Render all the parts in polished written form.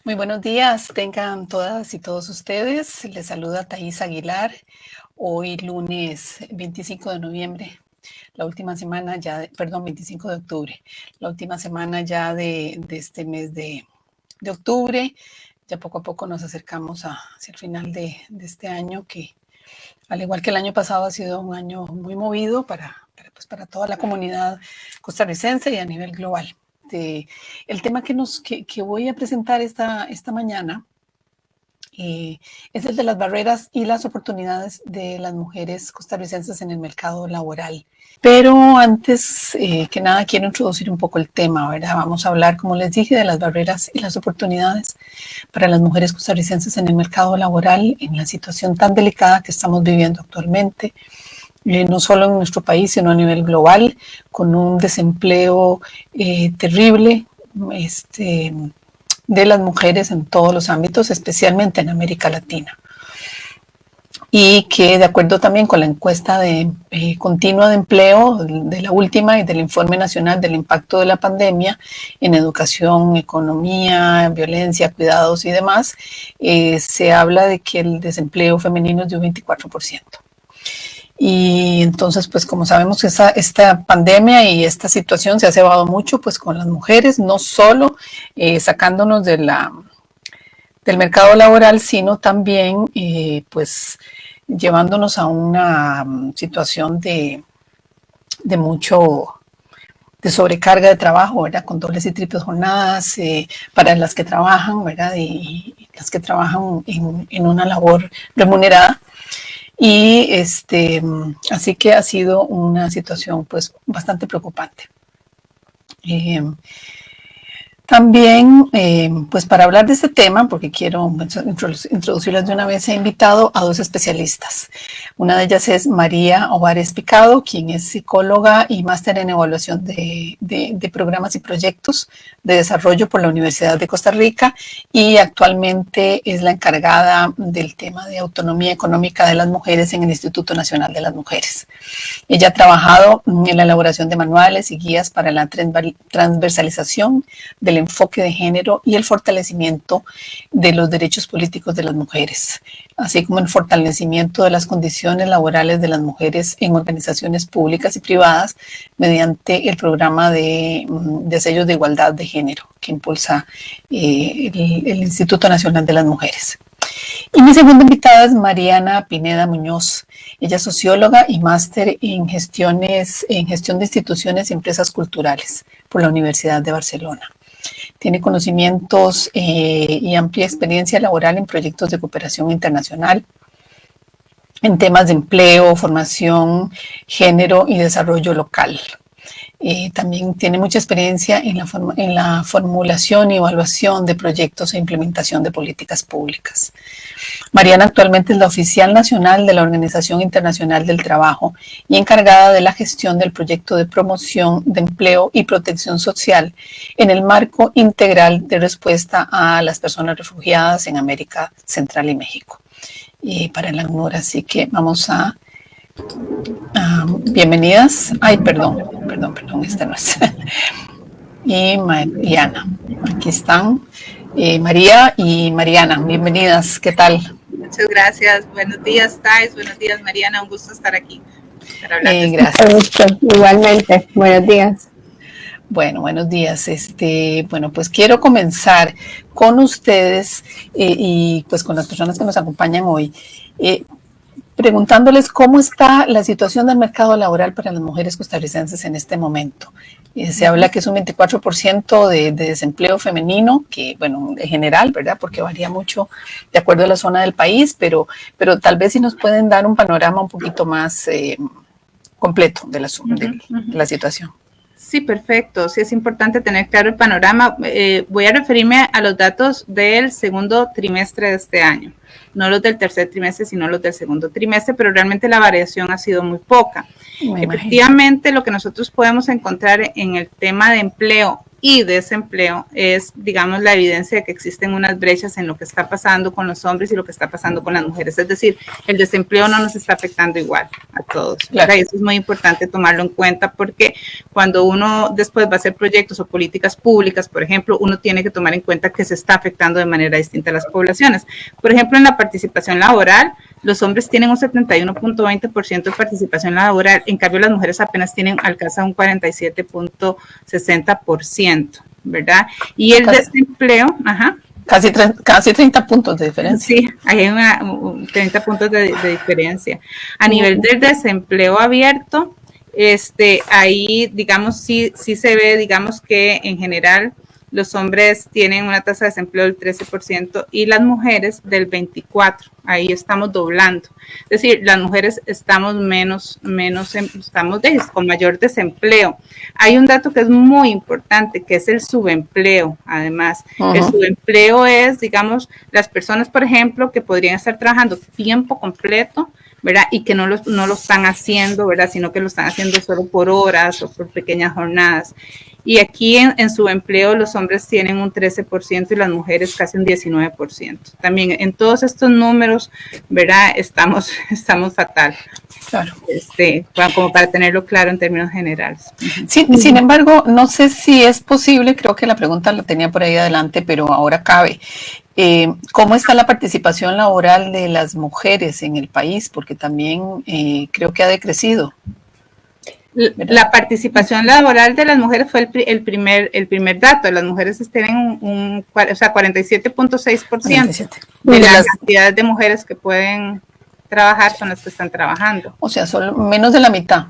Muy buenos días, tengan todas y todos ustedes. Les saluda Thais Aguilar. Hoy lunes 25 de noviembre, la última semana ya, 25 de octubre, la última semana ya de este mes de octubre. Ya poco a poco nos acercamos hacia el final de este año que, al igual que el año pasado, ha sido un año muy movido para toda la comunidad costarricense y a nivel global. El tema que voy a presentar esta mañana es el de las barreras y las oportunidades de las mujeres costarricenses en el mercado laboral. Pero antes que nada quiero introducir un poco el tema, ¿verdad? Vamos a hablar, como les dije, de las barreras y las oportunidades para las mujeres costarricenses en el mercado laboral en la situación tan delicada que estamos viviendo actualmente. No solo en nuestro país, sino a nivel global, con un desempleo terrible de las mujeres en todos los ámbitos, especialmente en América Latina. Y que, de acuerdo también con la encuesta continua de empleo de la última y del Informe Nacional del Impacto de la Pandemia en educación, economía, violencia, cuidados y demás, se habla de que el desempleo femenino es de un 24%. Y entonces, pues como sabemos, esta pandemia y esta situación se ha cebado mucho pues con las mujeres, no solo sacándonos del mercado laboral, sino también pues llevándonos a una situación de sobrecarga de trabajo, ¿verdad? Con dobles y triples jornadas para las que trabajan, ¿verdad? Y las que trabajan en una labor remunerada. Y así que ha sido una situación pues bastante preocupante. También, pues para hablar de este tema, porque quiero introducirlas de una vez, he invitado a dos especialistas. Una de ellas es María Ovares Picado, quien es psicóloga y máster en evaluación de programas y proyectos de desarrollo por la Universidad de Costa Rica y actualmente es la encargada del tema de autonomía económica de las mujeres en el Instituto Nacional de las Mujeres. Ella ha trabajado en la elaboración de manuales y guías para la transversalización del enfoque de género y el fortalecimiento de los derechos políticos de las mujeres, así como el fortalecimiento de las condiciones laborales de las mujeres en organizaciones públicas y privadas mediante el programa de sellos de igualdad de género que impulsa el Instituto Nacional de las Mujeres. Y mi segunda invitada es Mariana Pineda Muñoz. Ella es socióloga y máster en gestión de instituciones y empresas culturales por la Universidad de Barcelona. Tiene conocimientos y amplia experiencia laboral en proyectos de cooperación internacional, en temas de empleo, formación, género y desarrollo local. También tiene mucha experiencia en la formulación y evaluación de proyectos e implementación de políticas públicas. Mariana actualmente es la oficial nacional de la Organización Internacional del Trabajo y encargada de la gestión del proyecto de promoción de empleo y protección social en el marco integral de respuesta a las personas refugiadas en América Central y México. Y para el ACNUR, así que vamos a bienvenidas. Ay, perdón, esta no es. Y Ana, aquí están. María y Mariana, bienvenidas, ¿qué tal? Muchas gracias, buenos días Thais, buenos días Mariana, un gusto estar aquí para hablar de gracias. Igualmente, buenos días. Bueno, buenos días. Bueno, pues quiero comenzar con ustedes y pues con las personas que nos acompañan hoy. Preguntándoles cómo está la situación del mercado laboral para las mujeres costarricenses en este momento. Se habla que es un 24% de desempleo femenino, que bueno, en general, ¿verdad? Porque varía mucho de acuerdo a la zona del país, pero tal vez si nos pueden dar un panorama un poquito más completo de la situación. Sí, perfecto. Sí, es importante tener claro el panorama. Voy a referirme a los datos del segundo trimestre de este año. No los del tercer trimestre, sino los del segundo trimestre, pero realmente la variación ha sido muy poca. Efectivamente, lo que nosotros podemos encontrar en el tema de empleo y desempleo es, digamos, la evidencia de que existen unas brechas en lo que está pasando con los hombres y lo que está pasando con las mujeres. Es decir, el desempleo no nos está afectando igual a todos. Claro. Y eso es muy importante tomarlo en cuenta porque cuando uno después va a hacer proyectos o políticas públicas, por ejemplo, uno tiene que tomar en cuenta que se está afectando de manera distinta a las poblaciones. Por ejemplo, en la participación laboral, los hombres tienen un 71.20% de participación laboral, en cambio las mujeres apenas alcanzan un 47.60%, ¿verdad? Y el desempleo, casi 30 puntos de diferencia. Sí, hay 30 puntos de diferencia. A nivel del desempleo abierto, ahí, digamos, sí se ve, digamos, que en general los hombres tienen una tasa de desempleo del 13% y las mujeres del 24%. Ahí estamos doblando. Es decir, las mujeres estamos con mayor desempleo. Hay un dato que es muy importante, que es el subempleo, además. El subempleo es, digamos, las personas, por ejemplo, que podrían estar trabajando tiempo completo, ¿verdad? Y que no lo están haciendo, ¿verdad? Sino que lo están haciendo solo por horas o por pequeñas jornadas. Y aquí en subempleo los hombres tienen un 13% y las mujeres casi un 19%. También en todos estos números, ¿verdad? Estamos fatal. Claro. Como para tenerlo claro en términos generales. Sí, sin embargo, no sé si es posible, creo que la pregunta la tenía por ahí adelante, pero ahora cabe. ¿Cómo está la participación laboral de las mujeres en el país? Porque también creo que ha decrecido. La participación laboral de las mujeres fue el primer dato. Las mujeres tienen 47.6% de la cantidad de mujeres que pueden trabajar son las que están trabajando. O sea, solo menos de la mitad.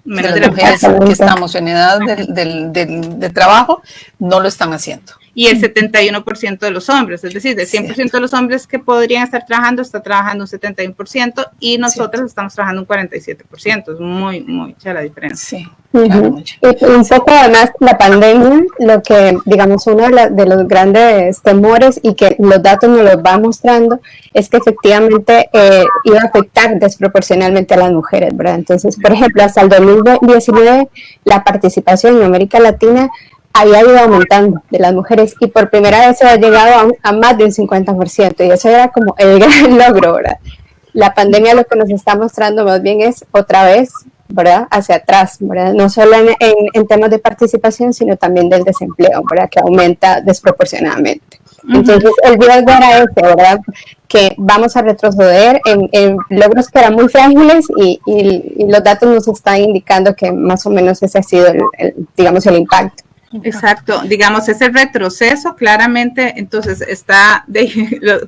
Menos de las mujeres que estamos en edad de trabajo no lo están haciendo. Y el 71% de los hombres, es decir, del 100% de los hombres que podrían estar trabajando, está trabajando un 71% y nosotros estamos trabajando un 47%. Es muy mucha la diferencia. Sí. Claro, y un poco además la pandemia, lo que digamos uno de los grandes temores y que los datos nos los va mostrando es que efectivamente iba a afectar desproporcionalmente a las mujeres, ¿verdad? Entonces, por ejemplo, hasta el 2019 la participación en América Latina había ido aumentando de las mujeres y por primera vez se ha llegado a más de un 50% y eso era como el gran logro, ¿verdad? La pandemia lo que nos está mostrando más bien es otra vez, ¿verdad? Hacia atrás, ¿verdad? No solo en temas de participación, sino también del desempleo, ¿verdad? Que aumenta desproporcionadamente. Entonces, el riesgo era ese, ¿verdad? Que vamos a retroceder en logros que eran muy frágiles y los datos nos están indicando que más o menos ese ha sido, digamos, el impacto. Exacto, digamos, ese retroceso claramente, entonces está,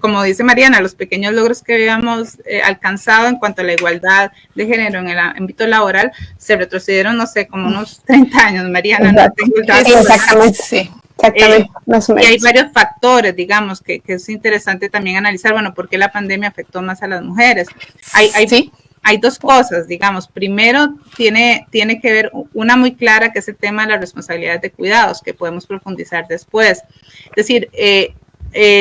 como dice Mariana, los pequeños logros que habíamos alcanzado en cuanto a la igualdad de género en el ámbito laboral, se retrocedieron, no sé, como unos 30 años, Mariana. No tengo el dato. Exactamente, sí. Exactamente, más o menos. Y hay varios factores, digamos, que es interesante también analizar, bueno, ¿por qué la pandemia afectó más a las mujeres? Hay dos cosas, digamos. Primero, tiene que ver una muy clara, que es el tema de las responsabilidades de cuidados, que podemos profundizar después. Es decir,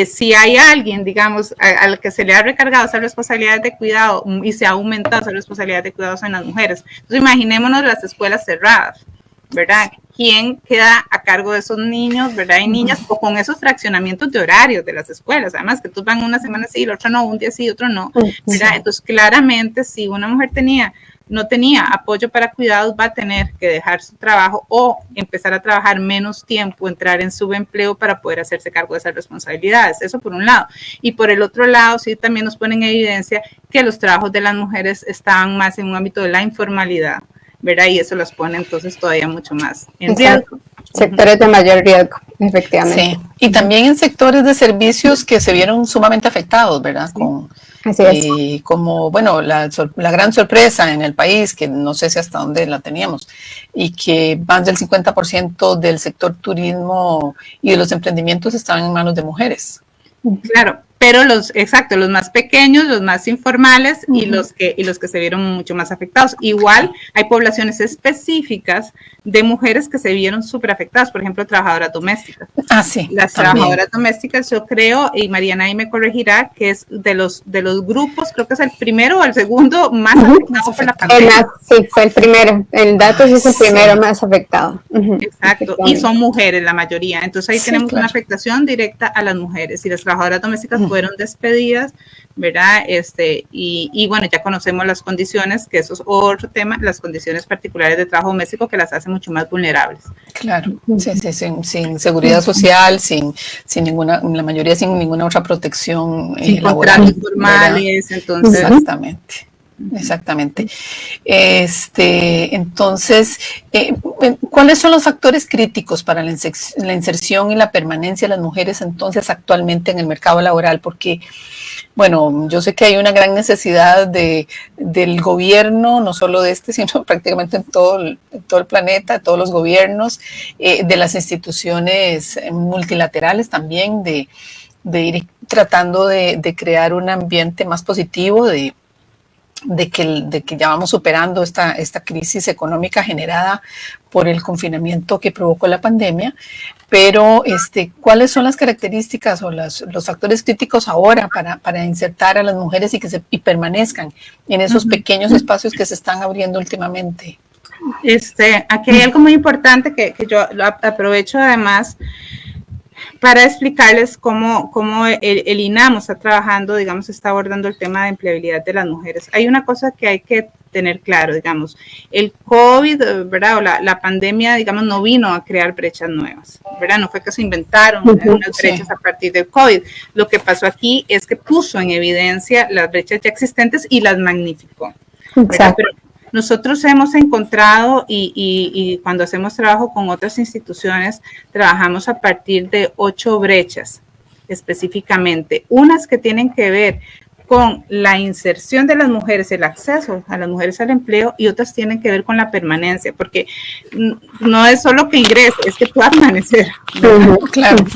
si hay alguien, digamos, al que se le ha recargado esa responsabilidad de cuidado y se ha aumentado esa responsabilidad de cuidados en las mujeres. Entonces, imaginémonos las escuelas cerradas, ¿verdad? ¿Quién queda a cargo de esos niños, verdad? Y niñas, o con esos fraccionamientos de horarios de las escuelas, además que tú van una semana sí, la otra no, un día sí, otro no, ¿verdad? Entonces, claramente, si una mujer no tenía apoyo para cuidados, va a tener que dejar su trabajo o empezar a trabajar menos tiempo, entrar en subempleo para poder hacerse cargo de esas responsabilidades. Eso por un lado. Y por el otro lado, sí, también nos ponen en evidencia que los trabajos de las mujeres estaban más en un ámbito de la informalidad, ¿verdad? Y eso los pone entonces todavía mucho más en riesgo. Sectores de mayor riesgo, efectivamente. Sí, y también en sectores de servicios que se vieron sumamente afectados, ¿verdad? Así es. Como, bueno, la gran sorpresa en el país, que no sé si hasta dónde la teníamos, y que más del 50% del sector turismo y de los emprendimientos estaban en manos de mujeres. Claro, pero los más pequeños, los más informales y los que se vieron mucho más afectados. Igual hay poblaciones específicas de mujeres que se vieron súper afectadas, por ejemplo, trabajadoras domésticas. Sí. Las trabajadoras domésticas, yo creo, y Mariana ahí me corregirá, que es de los grupos, creo que es el primero o el segundo más afectado por la pandemia. Sí, fue el primero. El dato es el primero más afectado. Exacto, y son mujeres la mayoría. Entonces ahí tenemos una afectación directa a las mujeres, y las trabajadoras domésticas fueron despedidas, ¿verdad? Y bueno, ya conocemos las condiciones, que eso es otro tema, las condiciones particulares de trabajo doméstico que las hacen mucho más vulnerables. Claro, sin seguridad social, sin ninguna, la mayoría sin ninguna otra protección sin laboral. Contratos formales, entonces. Exactamente. Entonces, ¿cuáles son los factores críticos para la inserción y la permanencia de las mujeres entonces actualmente en el mercado laboral? Porque, bueno, yo sé que hay una gran necesidad del gobierno, no solo de sino prácticamente en todo el planeta, todos los gobiernos, de las instituciones multilaterales también, de ir tratando de crear un ambiente más positivo, de que ya vamos superando esta crisis económica generada por el confinamiento que provocó la pandemia, pero ¿cuáles son las características o los factores críticos ahora para insertar a las mujeres y permanezcan en esos pequeños espacios que se están abriendo últimamente? Aquí hay algo muy importante que yo aprovecho además para explicarles cómo el INAMO está trabajando, digamos, está abordando el tema de empleabilidad de las mujeres. Hay una cosa que hay que tener claro, digamos, el COVID, ¿verdad? O la pandemia, digamos, no vino a crear brechas nuevas, ¿verdad? No fue que se inventaron unas brechas a partir del COVID. Lo que pasó aquí es que puso en evidencia las brechas ya existentes y las magnificó. Exacto. Nosotros hemos encontrado y cuando hacemos trabajo con otras instituciones, trabajamos a partir de 8 brechas específicamente. Unas que tienen que ver con la inserción de las mujeres, el acceso a las mujeres al empleo, y otras tienen que ver con la permanencia, porque no es solo que ingrese, es que pueda permanecer. Claro.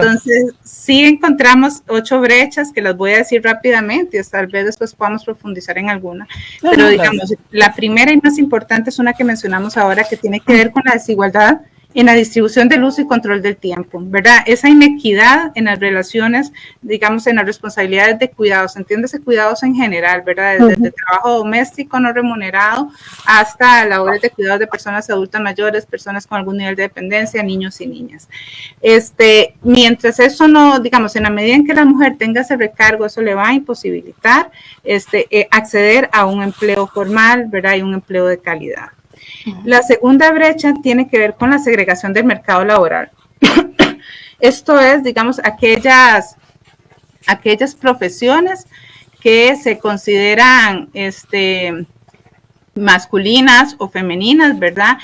Entonces, sí encontramos 8 brechas que las voy a decir rápidamente y tal vez después podamos profundizar en alguna. Pero digamos, la primera y más importante es una que mencionamos ahora, que tiene que ver con la desigualdad en la distribución del uso y control del tiempo, ¿verdad? Esa inequidad en las relaciones, digamos, en las responsabilidades de cuidados, entiéndase cuidados en general, ¿verdad? Desde el trabajo doméstico no remunerado hasta labores de cuidados de personas adultas mayores, personas con algún nivel de dependencia, niños y niñas. Mientras eso no, digamos, en la medida en que la mujer tenga ese recargo, eso le va a imposibilitar acceder a un empleo formal, ¿verdad? Y un empleo de calidad. La segunda brecha tiene que ver con la segregación del mercado laboral. Esto es, digamos, aquellas profesiones que se consideran masculinas o femeninas, ¿verdad?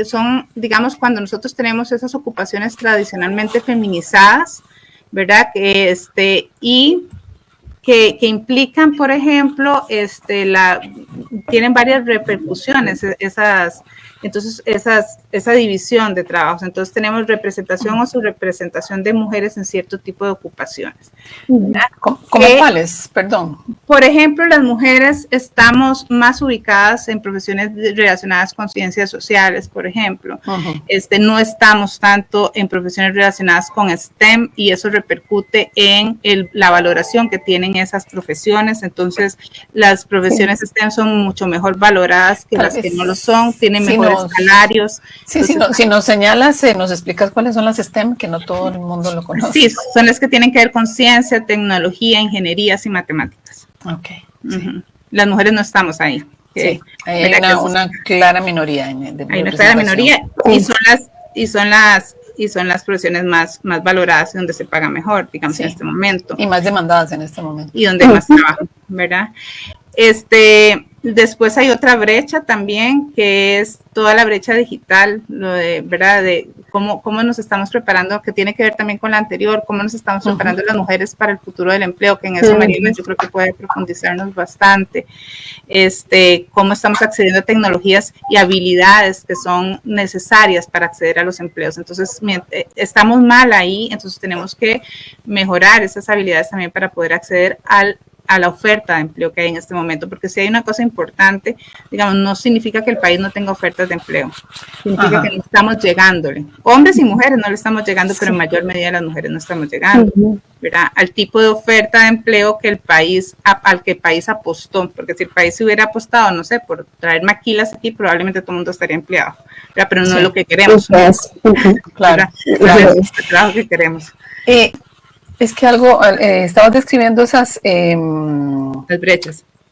Son, digamos, cuando nosotros tenemos esas ocupaciones tradicionalmente feminizadas, ¿verdad? Y que implican, por ejemplo, tienen varias repercusiones esa división de trabajos. Entonces tenemos representación o subrepresentación de mujeres en cierto tipo de ocupaciones. ¿Cómo cuáles? Perdón. Por ejemplo, las mujeres estamos más ubicadas en profesiones relacionadas con ciencias sociales, por ejemplo. No estamos tanto en profesiones relacionadas con STEM, y eso repercute en la valoración que tienen esas profesiones. Entonces, las profesiones STEM son mucho mejor valoradas que las que no lo son, tienen mejores salarios. Entonces, si nos señalas, nos explicas cuáles son las STEM, que no todo el mundo lo conoce. Sí, son las que tienen que ver con ciencia, tecnología, ingenierías y matemáticas. Okay. Las mujeres no estamos ahí. Sí, hay una clara minoría. Hay una clara minoría, y son las profesiones más valoradas y donde se paga mejor, digamos, en este momento. Y más demandadas en este momento. Y donde hay más trabajo, ¿verdad? Después hay otra brecha también, que es toda la brecha digital, ¿verdad? cómo nos estamos preparando, que tiene que ver también con la anterior, cómo nos estamos preparando las mujeres para el futuro del empleo, que en eso Mariela yo creo que puede profundizarnos bastante, cómo estamos accediendo a tecnologías y habilidades que son necesarias para acceder a los empleos. Entonces, estamos mal ahí, entonces tenemos que mejorar esas habilidades también para poder acceder a la oferta de empleo que hay en este momento, porque si hay una cosa importante, digamos, no significa que el país no tenga ofertas de empleo, significa que no estamos llegándole. Hombres y mujeres no le estamos llegando, pero en mayor medida las mujeres no estamos llegando, ¿verdad? Al tipo de oferta de empleo que al que el país apostó, porque si el país se hubiera apostado, no sé, por traer maquilas aquí, probablemente todo el mundo estaría empleado, ¿verdad? Pero no es lo que queremos. Claro. Es el trabajo que queremos. Es que estabas describiendo esas...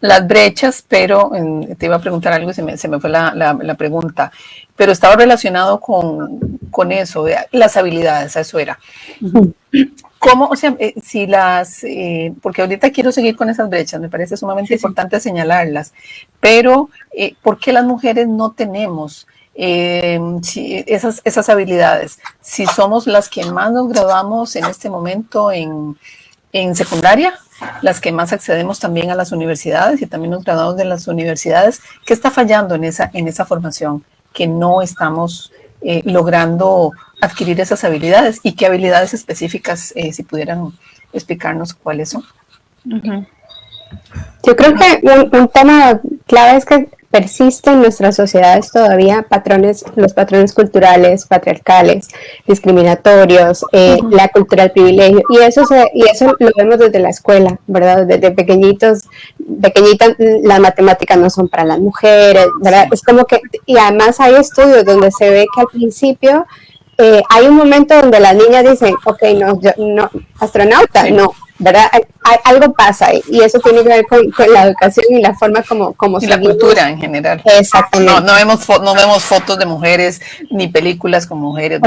Las brechas, pero te iba a preguntar algo y se me fue la pregunta, pero estaba relacionado con eso, las habilidades, eso era. ¿Cómo, o sea, porque ahorita quiero seguir con esas brechas, me parece sumamente importante señalarlas, pero ¿por qué las mujeres no tenemos esas habilidades? Si somos las que más nos graduamos en este momento en secundaria, las que más accedemos también a las universidades y también nos graduamos de las universidades, ¿qué está fallando en esa formación? Que no estamos logrando adquirir esas habilidades, y qué habilidades específicas, si pudieran explicarnos cuáles son. Yo creo que un tema clave es que persisten en nuestras sociedades todavía los patrones culturales, patriarcales, discriminatorios, la cultura del privilegio, y eso lo vemos desde la escuela, ¿verdad? Desde pequeñitas, las matemáticas no son para las mujeres, ¿verdad? Es como que, y además hay estudios donde se ve que al principio hay un momento donde las niñas dicen, ok, no, astronauta, no, ¿verdad? Algo pasa ahí, y eso tiene que ver con la educación y la forma como y la cultura en general. Exactamente. No vemos fotos de mujeres ni películas con mujeres.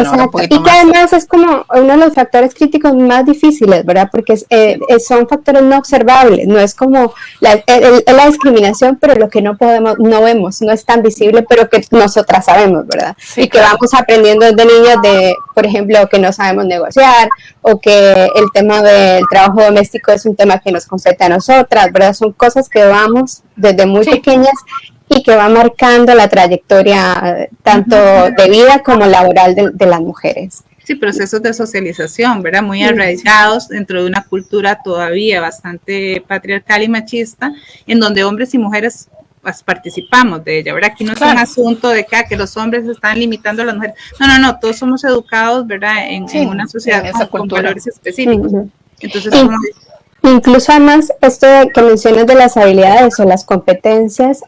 Y que además es como uno de los factores críticos más difíciles, ¿verdad? Porque son factores no observables, no es como la discriminación, pero lo que no vemos, no es tan visible, pero que nosotras sabemos, ¿verdad? Sí, y que vamos aprendiendo desde niñas por ejemplo, que no sabemos negociar, o que el tema del trabajo doméstico es un tema que nos compete a nosotras, ¿verdad? Son cosas que vamos desde muy pequeñas y que va marcando la trayectoria tanto de vida como laboral de las mujeres. Sí, procesos de socialización, ¿verdad? Muy arraigados dentro de una cultura todavía bastante patriarcal y machista, en donde hombres y mujeres participamos de ella, ¿verdad? Aquí no es un asunto de que los hombres están limitando a las mujeres. No, todos somos educados, ¿verdad? En una sociedad con valores específicos. Entonces, incluso además, esto que mencionas de las habilidades o las competencias,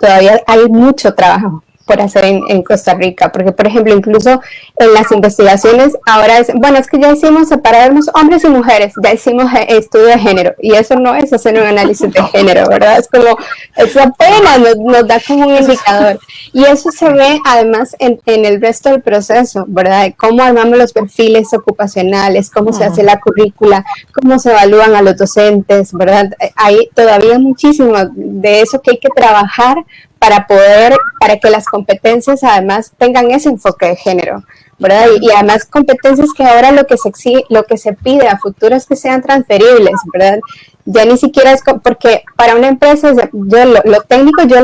todavía hay mucho trabajo por hacer en Costa Rica, porque por ejemplo, incluso en las investigaciones ahora es que ya hicimos separarnos hombres y mujeres, ya hicimos estudio de género, y eso no es hacer un análisis de género, ¿verdad? Es como, eso apenas nos da como un indicador, y eso se ve además en el resto del proceso, ¿verdad? Cómo armamos los perfiles ocupacionales, cómo se hace la currícula, cómo se evalúan a los docentes, ¿verdad? Hay todavía muchísimo de eso que hay que trabajar para que las competencias además tengan ese enfoque de género, ¿verdad? Y además competencias que ahora lo que se pide a futuro es que sean transferibles, ¿verdad? Ya ni siquiera es porque para una empresa lo técnico yo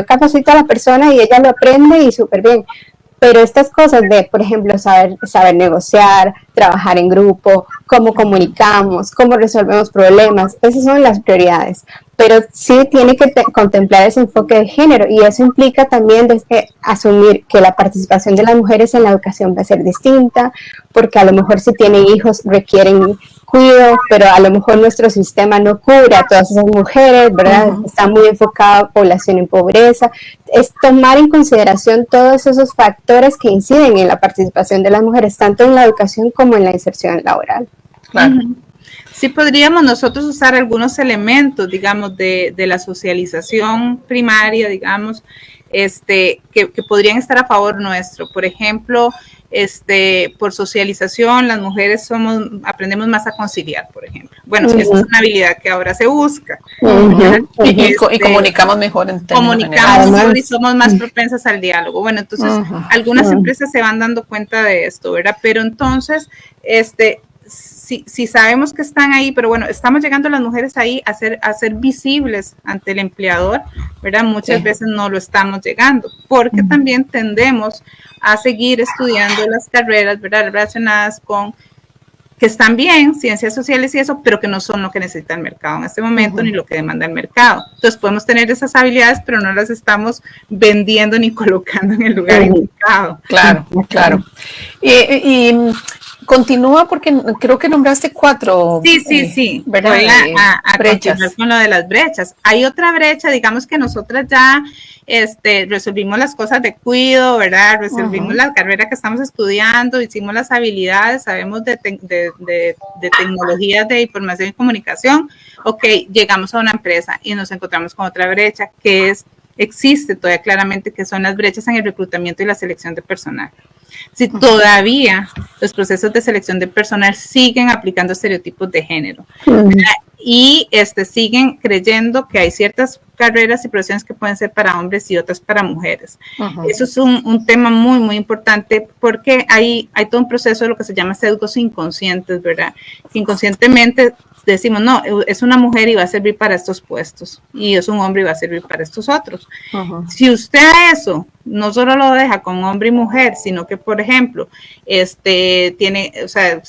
capacito a la persona y ella lo aprende y súper bien. Pero estas cosas de, por ejemplo, saber negociar, trabajar en grupo, cómo comunicamos, cómo resolvemos problemas, esas son las prioridades. Pero sí tiene que contemplar ese enfoque de género, y eso implica también asumir que la participación de las mujeres en la educación va a ser distinta, porque a lo mejor si tienen hijos requieren cuidado, pero a lo mejor nuestro sistema no cubre a todas esas mujeres, ¿verdad? Está muy enfocado a población en pobreza. Es tomar en consideración todos esos factores que inciden en la participación de las mujeres, tanto en la educación como en la inserción laboral. Claro. Sí podríamos nosotros usar algunos elementos, digamos, de la socialización primaria, digamos, que podrían estar a favor nuestro. Por ejemplo, por socialización, las mujeres aprendemos más a conciliar, por ejemplo, Bueno, esa es una habilidad que ahora se busca. Y comunicamos mejor en términos comunicamos mejor y somos más propensas al diálogo. Bueno, entonces algunas empresas se van dando cuenta de esto, ¿verdad? Pero entonces, si sabemos que están ahí, pero bueno, estamos llegando las mujeres ahí a ser visibles ante el empleador, ¿verdad? Muchas veces no lo estamos llegando, porque también tendemos a seguir estudiando las carreras, ¿verdad? Relacionadas con que están bien, ciencias sociales y eso, pero que no son lo que necesita el mercado en este momento, ni lo que demanda el mercado. Entonces podemos tener esas habilidades, pero no las estamos vendiendo ni colocando en el lugar indicado. Claro, claro. Y continúa porque creo que nombraste 4. Sí. Voy a continuar con lo de las brechas. Hay otra brecha, digamos que nosotras ya resolvimos las cosas de cuido, ¿verdad? Resolvimos la carrera que estamos estudiando, hicimos las habilidades, sabemos de tecnologías de información y comunicación. Ok, llegamos a una empresa y nos encontramos con otra brecha que existe todavía claramente, que son las brechas en el reclutamiento y la selección de personal. Si todavía los procesos de selección de personal siguen aplicando estereotipos de género y siguen creyendo que hay ciertas carreras y profesiones que pueden ser para hombres y otras para mujeres. Eso es un tema muy, muy importante porque hay todo un proceso de lo que se llama sesgos inconscientes, ¿verdad? Que inconscientemente decimos, no, es una mujer y va a servir para estos puestos, y es un hombre y va a servir para estos otros. Si usted a eso no solo lo deja con hombre y mujer, sino que, por ejemplo, se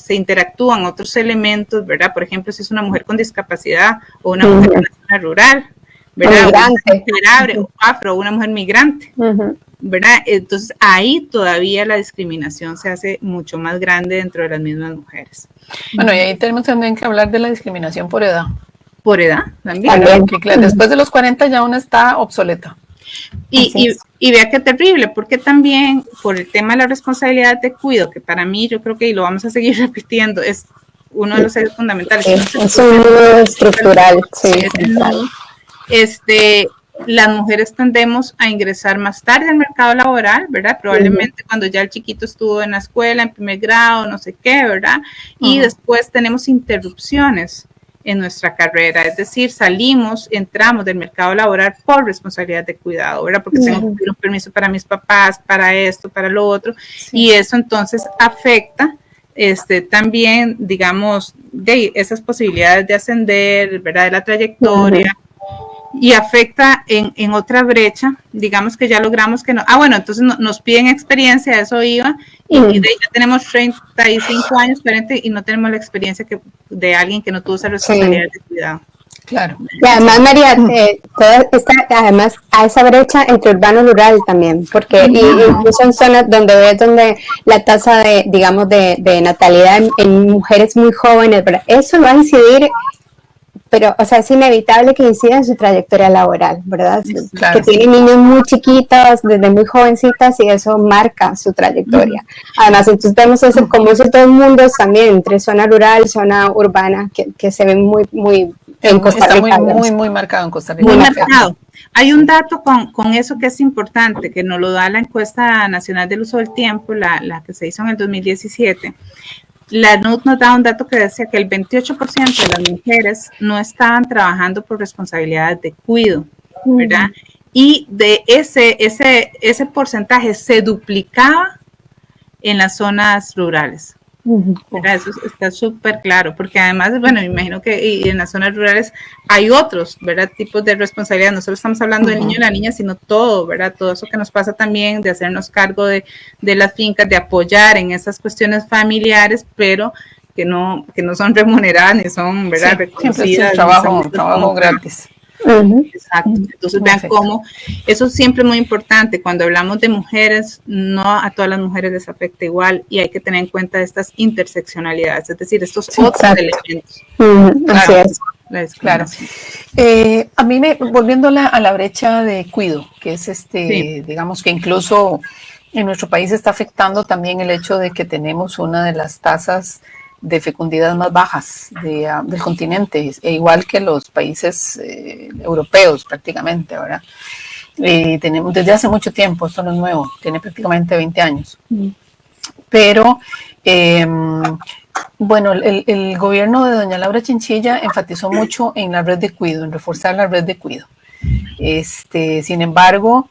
interactúan otros elementos, ¿verdad? Por ejemplo, si es una mujer con discapacidad o una mujer en la zona rural, ¿verdad? Una mujer o afro, una mujer migrante, ¿verdad? Entonces ahí todavía la discriminación se hace mucho más grande dentro de las mismas mujeres. Bueno, y ahí tenemos también que hablar de la discriminación por edad. Por edad también. Porque después de los 40 ya uno está obsoleta. Y vea qué terrible, porque también por el tema de la responsabilidad de cuidado, que para mí yo creo que, y lo vamos a seguir repitiendo, es uno de los ejes fundamentales. Es un nudo estructural, sí. Las mujeres tendemos a ingresar más tarde al mercado laboral, ¿verdad? Probablemente cuando ya el chiquito estuvo en la escuela, en primer grado, no sé qué, ¿verdad? Y después tenemos interrupciones en nuestra carrera, es decir, entramos del mercado laboral por responsabilidad de cuidado, ¿verdad? Porque tengo que pedir un permiso para mis papás, para esto, para lo otro, y eso entonces afecta también, digamos, de esas posibilidades de ascender, ¿verdad? De la trayectoria, y afecta en otra brecha, digamos que ya logramos que no, entonces nos piden experiencia, eso iba, y de ahí ya tenemos 35 años, 40, y no tenemos la experiencia de alguien que no tuvo esa responsabilidad de cuidado. Claro. Y además, María, además a esa brecha entre urbano y rural también, porque incluso en zonas donde la tasa de natalidad en mujeres muy jóvenes, ¿verdad? Eso va a incidir, pero, o sea, es inevitable que incida en su trayectoria laboral, ¿verdad? Claro. Que tienen niños muy chiquitos, desde muy jovencitas, y eso marca su trayectoria. Además, entonces vemos eso, como eso todo el mundo también, entre zona rural, zona urbana, que se ven muy en Costa Rica. Está muy marcado en Costa Rica. Muy marcado. Hay un dato con eso que es importante, que nos lo da la encuesta nacional del uso del tiempo, la que se hizo en el 2017. La NUT nos da un dato que decía que el 28% de las mujeres no estaban trabajando por responsabilidades de cuidado, ¿verdad? Y de ese porcentaje se duplicaba en las zonas rurales. ¿Verdad? Eso está súper claro, porque además, bueno, me imagino que en las zonas rurales hay otros, ¿verdad? Tipos de responsabilidad. No solo estamos hablando del niño y la niña, sino todo, ¿verdad? Todo eso que nos pasa también de hacernos cargo de las fincas, de apoyar en esas cuestiones familiares, pero que no son remuneradas ni son, ¿verdad? Reconocidas. Trabajo gratis. Exacto. Entonces vean cómo eso siempre es muy importante. Cuando hablamos de mujeres, no a todas las mujeres les afecta igual, y hay que tener en cuenta estas interseccionalidades, es decir, estos otros elementos. Así es. Claro. A mí volviendo a la brecha de cuido, que es digamos que incluso en nuestro país está afectando también el hecho de que tenemos una de las tasas de fecundidad más bajas del continente, igual que los países europeos prácticamente, ¿verdad? Tenemos desde hace mucho tiempo, esto no es nuevo, tiene prácticamente 20 años. pero bueno, el gobierno de doña Laura Chinchilla enfatizó mucho en la red de cuidado, en reforzar la red de cuidado. Sin embargo,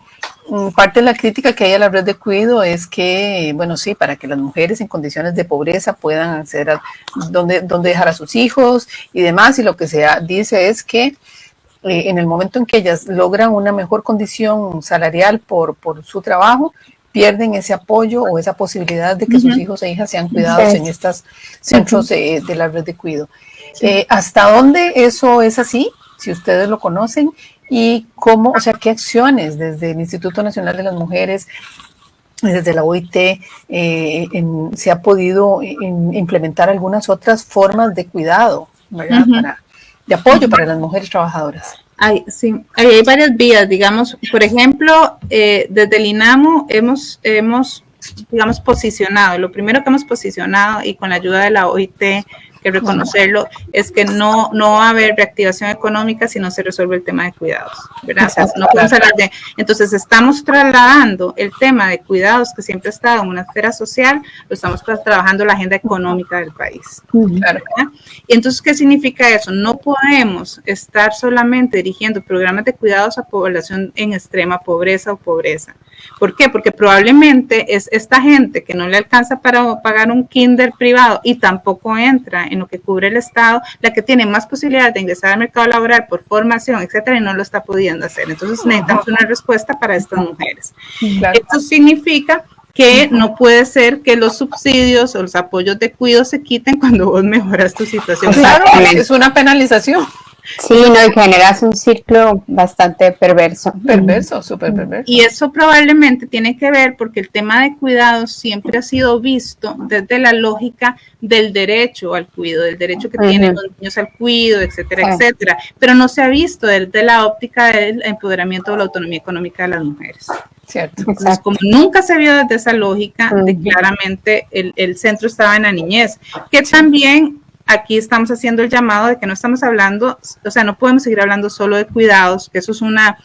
parte de la crítica que hay a la red de cuidado es que, bueno, sí, para que las mujeres en condiciones de pobreza puedan acceder a dónde dejar a sus hijos y demás, y lo que se dice es que en el momento en que ellas logran una mejor condición salarial por su trabajo, pierden ese apoyo o esa posibilidad de que sus hijos e hijas sean cuidados en estos centros de la red de cuidado. ¿Hasta dónde eso es así? Si ustedes lo conocen, y cómo, o sea, qué acciones desde el Instituto Nacional de las Mujeres, desde la OIT, se ha podido implementar algunas otras formas de cuidado, ¿verdad? De apoyo para las mujeres trabajadoras. Sí, hay varias vías, digamos, por ejemplo, desde el INAMU hemos, digamos, posicionado, lo primero que hemos posicionado y con la ayuda de la OIT, que reconocerlo, es que no va a haber reactivación económica si no se resuelve el tema de cuidados, ¿verdad? O sea, no podemos hablar de, entonces estamos trasladando el tema de cuidados que siempre ha estado en una esfera social, lo estamos trabajando la agenda económica del país. ¿Verdad? Y entonces, ¿qué significa eso? No podemos estar solamente dirigiendo programas de cuidados a población en extrema pobreza o pobreza. ¿Por qué? Porque probablemente es esta gente que no le alcanza para pagar un kinder privado y tampoco entra en lo que cubre el Estado, la que tiene más posibilidades de ingresar al mercado laboral por formación, etcétera, y no lo está pudiendo hacer. Entonces necesitamos una respuesta para estas mujeres. Claro. Esto significa que no puede ser que los subsidios o los apoyos de cuidado se quiten cuando vos mejoras tu situación. Claro, es una penalización. Sí, no, y generas un ciclo bastante perverso. Perverso, súper perverso. Y eso probablemente tiene que ver porque el tema de cuidados siempre ha sido visto desde la lógica del derecho al cuidado, del derecho que tienen los niños al cuidado, etcétera, etcétera, pero no se ha visto desde la óptica del empoderamiento de la autonomía económica de las mujeres. Cierto. Entonces, como nunca se vio desde esa lógica, de claramente el centro estaba en la niñez, que también aquí estamos haciendo el llamado de que no estamos hablando, o sea, no podemos seguir hablando solo de cuidados, que eso es una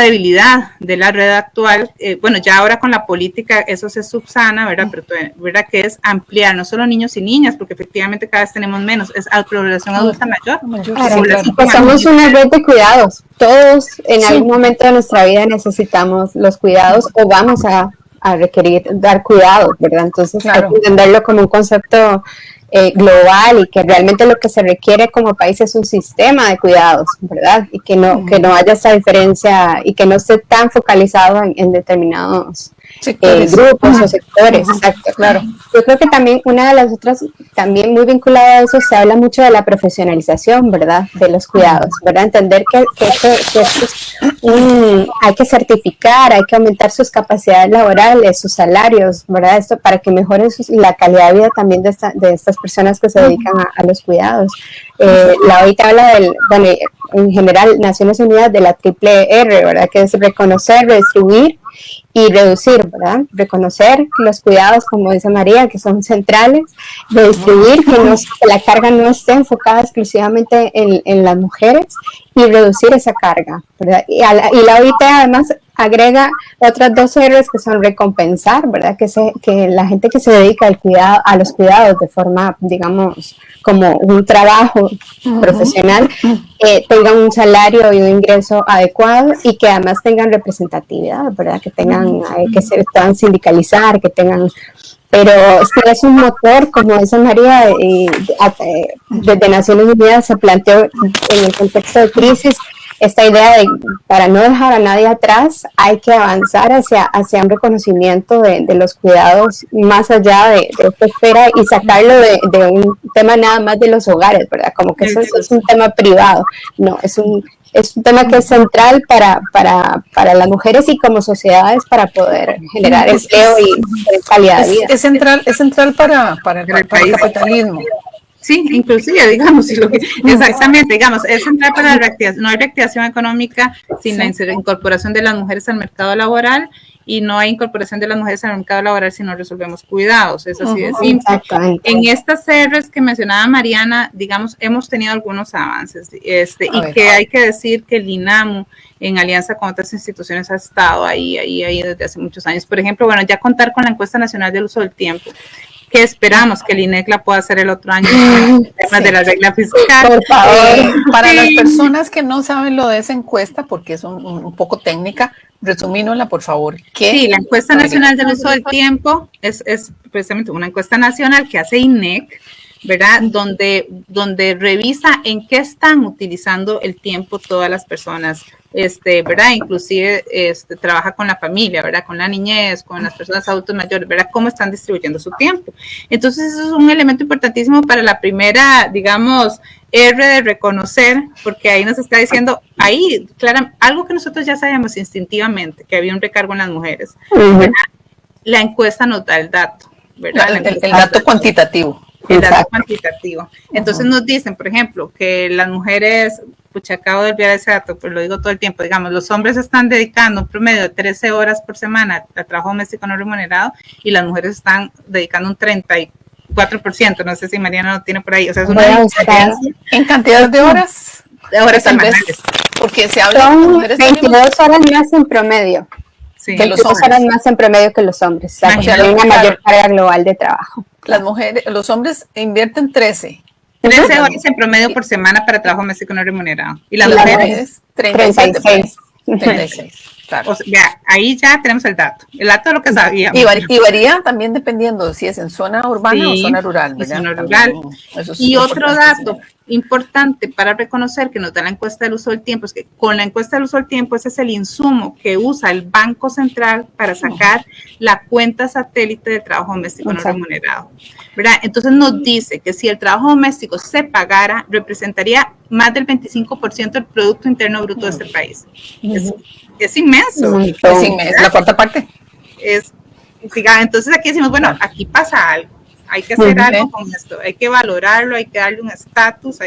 debilidad de la red actual. Bueno, ya ahora con la política eso se subsana, ¿verdad? Pero ¿verdad? Que es ampliar, no solo niños y niñas, porque efectivamente cada vez tenemos menos, es a población adulta mayor. Claro, pues somos una red de cuidados. Todos en algún momento de nuestra vida necesitamos los cuidados o vamos a requerir dar cuidados, ¿verdad? Entonces hay que entenderlo como un concepto global y que realmente lo que se requiere como país es un sistema de cuidados, ¿verdad? Y que no haya esa diferencia y que no esté tan focalizado en determinados grupos o sectores. Exacto, claro. Yo creo que también una de las otras, también muy vinculada a eso, se habla mucho de la profesionalización, ¿verdad? De los cuidados, ¿verdad? Entender que hay que certificar, hay que aumentar sus capacidades laborales, sus salarios, ¿verdad? Esto para que mejoren la calidad de vida también de estas personas que se dedican a los cuidados. La OIT habla en general, Naciones Unidas, de la triple R, ¿verdad? Que es reconocer, redistribuir y reducir, ¿verdad? Reconocer los cuidados, como dice María, que son centrales, redistribuir, que la carga no esté enfocada exclusivamente en las mujeres y reducir esa carga, ¿verdad? Y la OIT además agrega otras dos R's que son recompensar, ¿verdad? Que la gente que se dedica a los cuidados de forma, digamos, como un trabajo profesional, tengan un salario y un ingreso adecuado y que además tengan representatividad, ¿verdad? Que tengan, que se puedan sindicalizar, que tengan, pero si es un motor, como dice María, desde Naciones Unidas se planteó en el contexto de crisis esta idea de, para no dejar a nadie atrás, hay que avanzar hacia un reconocimiento de los cuidados más allá de esta esfera y sacarlo de un tema nada más de los hogares, ¿verdad? Como que eso es un tema privado. No, es un tema que es central para las mujeres y como sociedades para poder generar empleo y calidad de vida. Es central para el capitalismo. Sí, inclusive, digamos, exactamente, digamos, es central para la reactivación, no hay reactivación económica sin la incorporación de las mujeres al mercado laboral y no hay incorporación de las mujeres al mercado laboral si no resolvemos cuidados. Es así de simple. Exactamente. En estas CRs que mencionaba Mariana, digamos, hemos tenido algunos avances y que hay que decir que el INAMU, en alianza con otras instituciones, ha estado ahí desde hace muchos años. Por ejemplo, bueno, ya contar con la encuesta nacional del uso del tiempo, que esperamos que el INEC la pueda hacer el otro año, temas de la regla fiscal. Por favor. Para las personas que no saben lo de esa encuesta, porque es un poco técnica, resumínosla, por favor. Sí, la encuesta nacional del uso del tiempo es precisamente una encuesta nacional que hace INEC, ¿verdad? Donde revisa en qué están utilizando el tiempo todas las personas, ¿verdad? Inclusive trabaja con la familia, ¿verdad? Con la niñez, con las personas adultos mayores, ¿verdad? Cómo están distribuyendo su tiempo. Entonces, eso es un elemento importantísimo para la primera, digamos, R de reconocer, porque ahí nos está diciendo, ahí, claro, algo que nosotros ya sabíamos instintivamente, que había un recargo en las mujeres, ¿verdad? La encuesta nos da el dato, ¿verdad? El dato cuantitativo. El dato cuantitativo. Entonces nos dicen, por ejemplo, que las mujeres, pucha, acabo de olvidar ese dato, pero lo digo todo el tiempo, digamos, los hombres están dedicando un promedio de 13 horas por semana al trabajo doméstico no remunerado y las mujeres están dedicando un 34%, no sé si Mariana lo tiene por ahí, o sea, es una diferencia. ¿En cantidad de horas? De horas semanales. Porque se habla de mujeres 22 horas más en promedio. Sí, que los hombres más en promedio que los hombres. O sea, hay una mayor carga global de trabajo. Las mujeres, los hombres invierten 13 horas en promedio por semana para trabajo doméstico no remunerado. Y las mujeres 36. 36. Claro. O sea, ahí ya tenemos el dato de lo que sabíamos. Y varía también dependiendo si es en zona urbana o zona rural. ¿verdad? Zona rural. Y otro dato importante para reconocer que nos da la encuesta del uso del tiempo es que con la encuesta del uso del tiempo ese es el insumo que usa el Banco Central para sacar la cuenta satélite del trabajo doméstico no remunerado, ¿verdad? Entonces nos dice que si el trabajo doméstico se pagara, representaría más del 25% del Producto Interno Bruto de este país. Es inmenso. Es inmenso, la cuarta parte. Entonces aquí decimos, bueno, aquí pasa algo. Hay que hacer algo con esto, hay que valorarlo, hay que darle un estatus,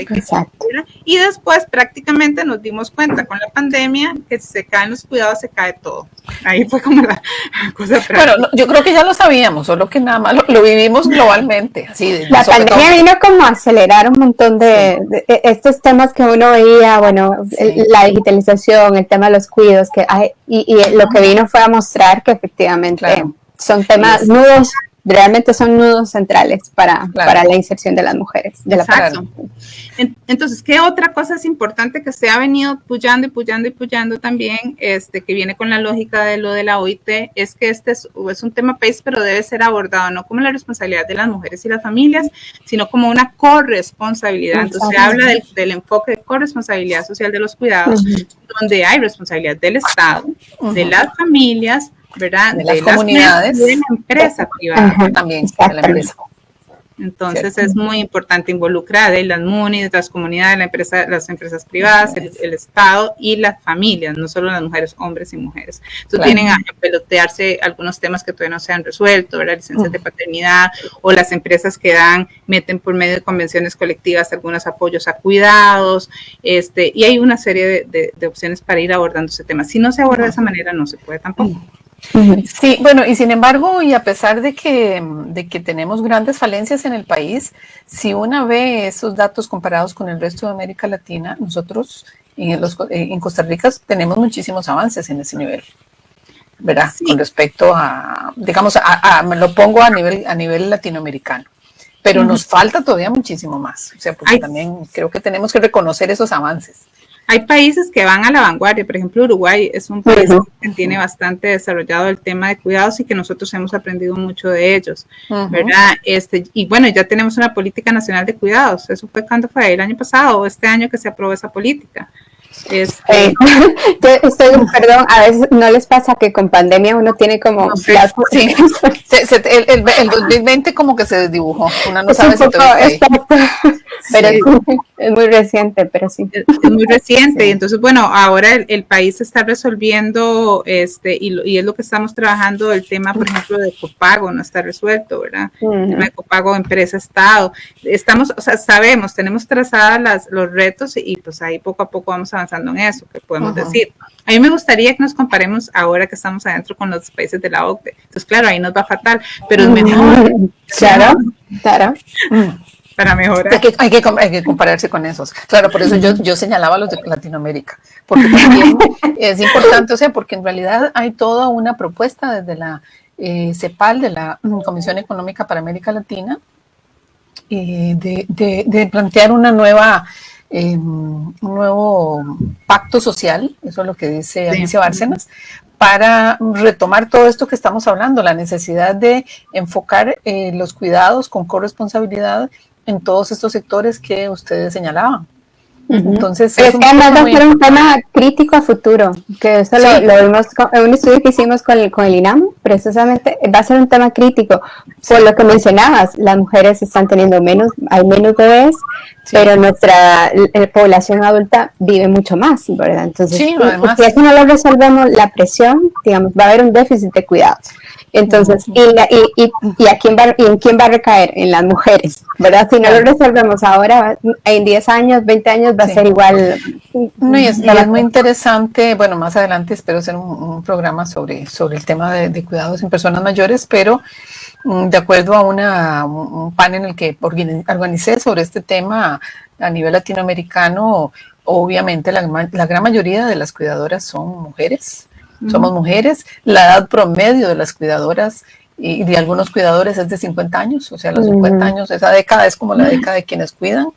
y después prácticamente nos dimos cuenta con la pandemia que si se caen los cuidados se cae todo. Ahí fue como la cosa práctica. Bueno, yo creo que ya lo sabíamos, solo que nada más lo vivimos globalmente. Así, la pandemia vino como a acelerar un montón de estos temas que uno veía, bueno, la digitalización, el tema de los cuidados, y lo que vino fue a mostrar que efectivamente son temas nudos. Realmente son nudos centrales para la inserción de las mujeres. Exacto. Entonces, ¿qué otra cosa es importante que se ha venido puyando también, que viene con la lógica de lo de la OIT? Es que es un tema país, pero debe ser abordado no como la responsabilidad de las mujeres y las familias, sino como una corresponsabilidad. Entonces, se habla del enfoque de corresponsabilidad social de los cuidados, donde hay responsabilidad del Estado, de las familias, ¿verdad? De las comunidades, de la empresa privada también, de la empresa. Entonces es muy importante involucrar de las MUNI, de las comunidades, las empresas privadas, el Estado y las familias, no solo las mujeres, hombres y mujeres. Entonces vienen a pelotearse algunos temas que todavía no se han resuelto, ¿verdad? Licencias de paternidad o las empresas que meten por medio de convenciones colectivas algunos apoyos a cuidados, y hay una serie de opciones para ir abordando ese tema. Si no se aborda de esa manera, no se puede tampoco. Sí, bueno, y sin embargo, y a pesar de que tenemos grandes falencias en el país, si una ve esos datos comparados con el resto de América Latina, nosotros en Costa Rica tenemos muchísimos avances en ese nivel, ¿verdad? Sí. Con respecto a, digamos, me lo pongo a nivel latinoamericano, pero nos falta todavía muchísimo más, o sea, porque también creo que tenemos que reconocer esos avances. Hay países que van a la vanguardia, por ejemplo Uruguay es un país que tiene bastante desarrollado el tema de cuidados y que nosotros hemos aprendido mucho de ellos, ¿verdad? Y bueno, ya tenemos una política nacional de cuidados, eso fue cuando fue el año pasado o este año que se aprobó esa política. Perdón, a veces no les pasa que con pandemia uno tiene como sí. El 2020 como que se desdibujó, una no sabe si pero es muy reciente, pero sí. Es muy reciente, y entonces, bueno, ahora el país está resolviendo, y es lo que estamos trabajando, el tema, por ejemplo, de copago, no está resuelto, ¿verdad? El tema de copago empresa-estado. Estamos, o sea, sabemos, tenemos trazadas los retos, y pues ahí poco a poco vamos avanzando en eso, que podemos decir. A mí me gustaría que nos comparemos ahora que estamos adentro con los países de la OCDE. Entonces, claro, ahí nos va fatal, pero es mejor. Claro, claro. Para mejorar. Hay que compararse con esos. Claro, por eso yo señalaba a los de Latinoamérica, porque también es importante, o sea, porque en realidad hay toda una propuesta desde la CEPAL, de la Comisión Económica para América Latina, de plantear un nuevo pacto social, eso es lo que dice Alicia Bárcenas, para retomar todo esto que estamos hablando, la necesidad de enfocar los cuidados con corresponsabilidad en todos estos sectores que ustedes señalaban. Entonces, es que además va a ser un tema crítico a futuro, que eso lo vimos en un estudio que hicimos con el INAM, precisamente va a ser un tema crítico, por lo que mencionabas, las mujeres están teniendo hay menos bebés, pero nuestra población adulta vive mucho más, ¿verdad? Entonces, si eso no lo resolvemos, la presión, digamos, va a haber un déficit de cuidados. Entonces, ¿en quién va a recaer? En las mujeres, ¿verdad? Si no lo resolvemos ahora, en 10 años, 20 años va a ser igual. No, y es muy interesante, bueno, más adelante espero hacer un programa sobre el tema de cuidados en personas mayores, pero de acuerdo a un panel en el que organicé sobre este tema a nivel latinoamericano, obviamente la gran mayoría de las cuidadoras son mujeres. Somos mujeres, la edad promedio de las cuidadoras y de algunos cuidadores es de 50 años, o sea, los 50 años, esa década es como la década de quienes cuidan.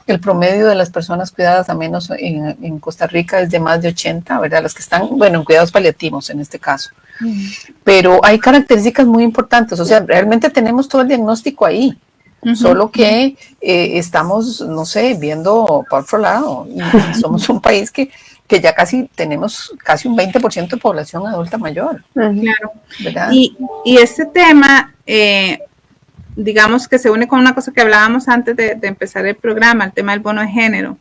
El promedio de las personas cuidadas, a menos en Costa Rica, es de más de 80, ¿verdad? Las que están, bueno, en cuidados paliativos en este caso. Pero hay características muy importantes, o sea, realmente tenemos todo el diagnóstico ahí. Solo que estamos, no sé, viendo por otro lado, y somos un país que ya tenemos casi un 20% de población adulta mayor. Claro. ¿Verdad? Y este tema, digamos que se une con una cosa que hablábamos antes de empezar el programa, el tema del bono de género.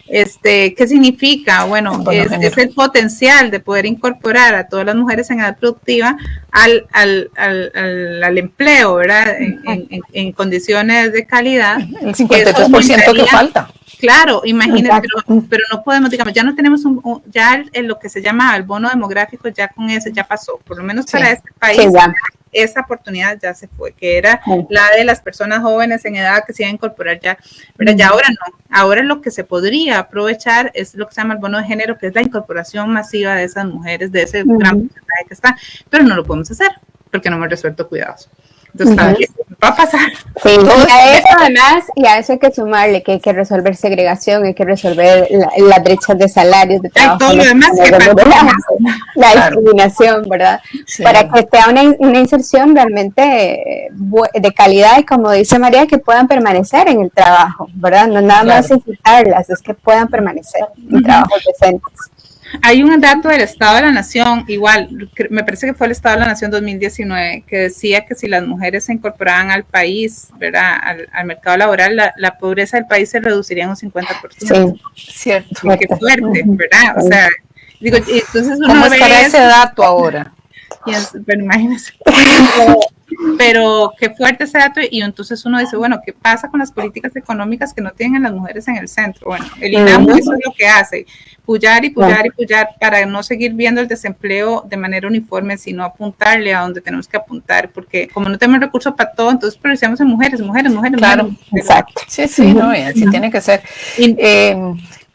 ¿Qué significa? Bueno, es el potencial de poder incorporar a todas las mujeres en edad productiva al empleo, ¿verdad? En condiciones de calidad. El 53% que falta. Claro, imagínate, pero no podemos, digamos, ya no tenemos ya lo que se llama el bono demográfico, ya con eso ya pasó, por lo menos para este país. Esa oportunidad ya se fue, que era la de las personas jóvenes en edad que se iba a incorporar ya, pero ya ahora no. Ahora lo que se podría aprovechar es lo que se llama el bono de género, que es la incorporación masiva de esas mujeres, de ese gran porcentaje que está, pero no lo podemos hacer porque no hemos resuelto cuidados. Entonces, va a pasar. Sí, y a eso hay que sumarle que hay que resolver segregación, hay que resolver las brechas de salarios, de trabajo. Todo lo demás la discriminación, ¿verdad? Sí. Para que sea una inserción realmente de calidad y, como dice María, que puedan permanecer en el trabajo, ¿verdad? No nada más incitarlas, es que puedan permanecer en trabajos decentes. Hay un dato del Estado de la Nación, igual, me parece que fue el Estado de la Nación 2019, que decía que si las mujeres se incorporaban al país, ¿verdad? Al mercado laboral, la pobreza del país se reduciría en un 50%. Sí, cierto. Qué fuerte, ¿verdad? O sea, digo, entonces uno ¿cómo estará ese dato ahora? Pero imagínense. Pero qué fuerte ese dato, y entonces uno dice, bueno, ¿qué pasa con las políticas económicas que no tienen a las mujeres en el centro? Bueno, el INAM eso es lo que hace, pullar para no seguir viendo el desempleo de manera uniforme, sino apuntarle a donde tenemos que apuntar, porque como no tenemos recursos para todo, entonces priorizamos en mujeres. Claro, exacto. Sí, no, y así tiene que ser.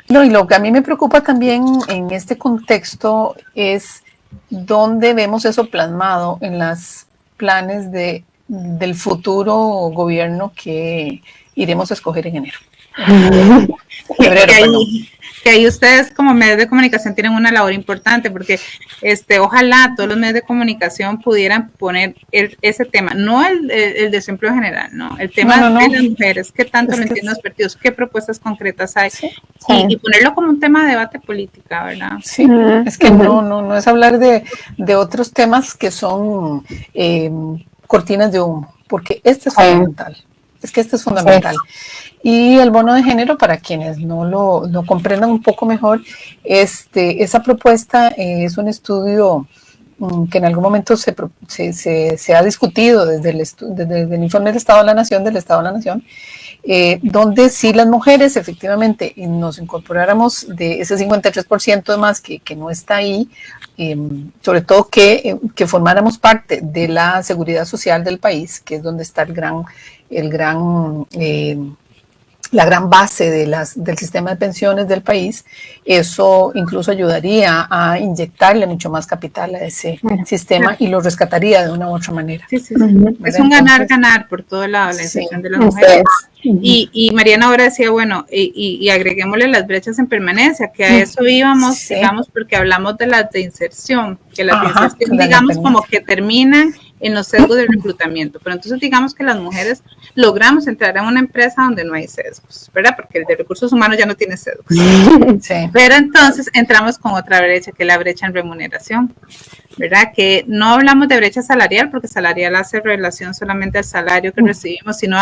No, y lo que a mí me preocupa también en este contexto es dónde vemos eso plasmado en las planes del futuro gobierno que iremos a escoger en enero. Febrero, que ahí ustedes como medios de comunicación tienen una labor importante, porque ojalá todos los medios de comunicación pudieran poner ese tema, no el desempleo general, no, el tema de las mujeres, qué tanto lo entienden los partidos, qué propuestas concretas hay, y ponerlo como un tema de debate política, ¿verdad? Sí, es que no es hablar de otros temas que son cortinas de humo, porque este es fundamental. Es que esto es fundamental. Y el bono de género, para quienes no lo comprendan un poco mejor, esa propuesta es un estudio que en algún momento se ha discutido desde el informe del Estado de la Nación, donde si las mujeres efectivamente nos incorporáramos de ese 53% de más que no está ahí, sobre todo que formáramos parte de la seguridad social del país, que es donde está la gran base del sistema de pensiones del país, eso incluso ayudaría a inyectarle mucho más capital a ese sistema y lo rescataría de una u otra manera. Sí. Es un ganar-ganar por todo lado, la inserción de las mujeres. Y Mariana ahora decía, bueno, y agreguémosle las brechas en permanencia, que a eso íbamos, digamos, porque hablamos de las de inserción, que las de inserción, digamos, como que terminan en los sesgos de reclutamiento, pero entonces digamos que las mujeres logramos entrar en una empresa donde no hay sesgos, ¿verdad? Porque el de recursos humanos ya no tiene sesgos. Pero entonces entramos con otra brecha, que es la brecha en remuneración, ¿verdad? Que no hablamos de brecha salarial, porque salarial hace relación solamente al salario que recibimos, sino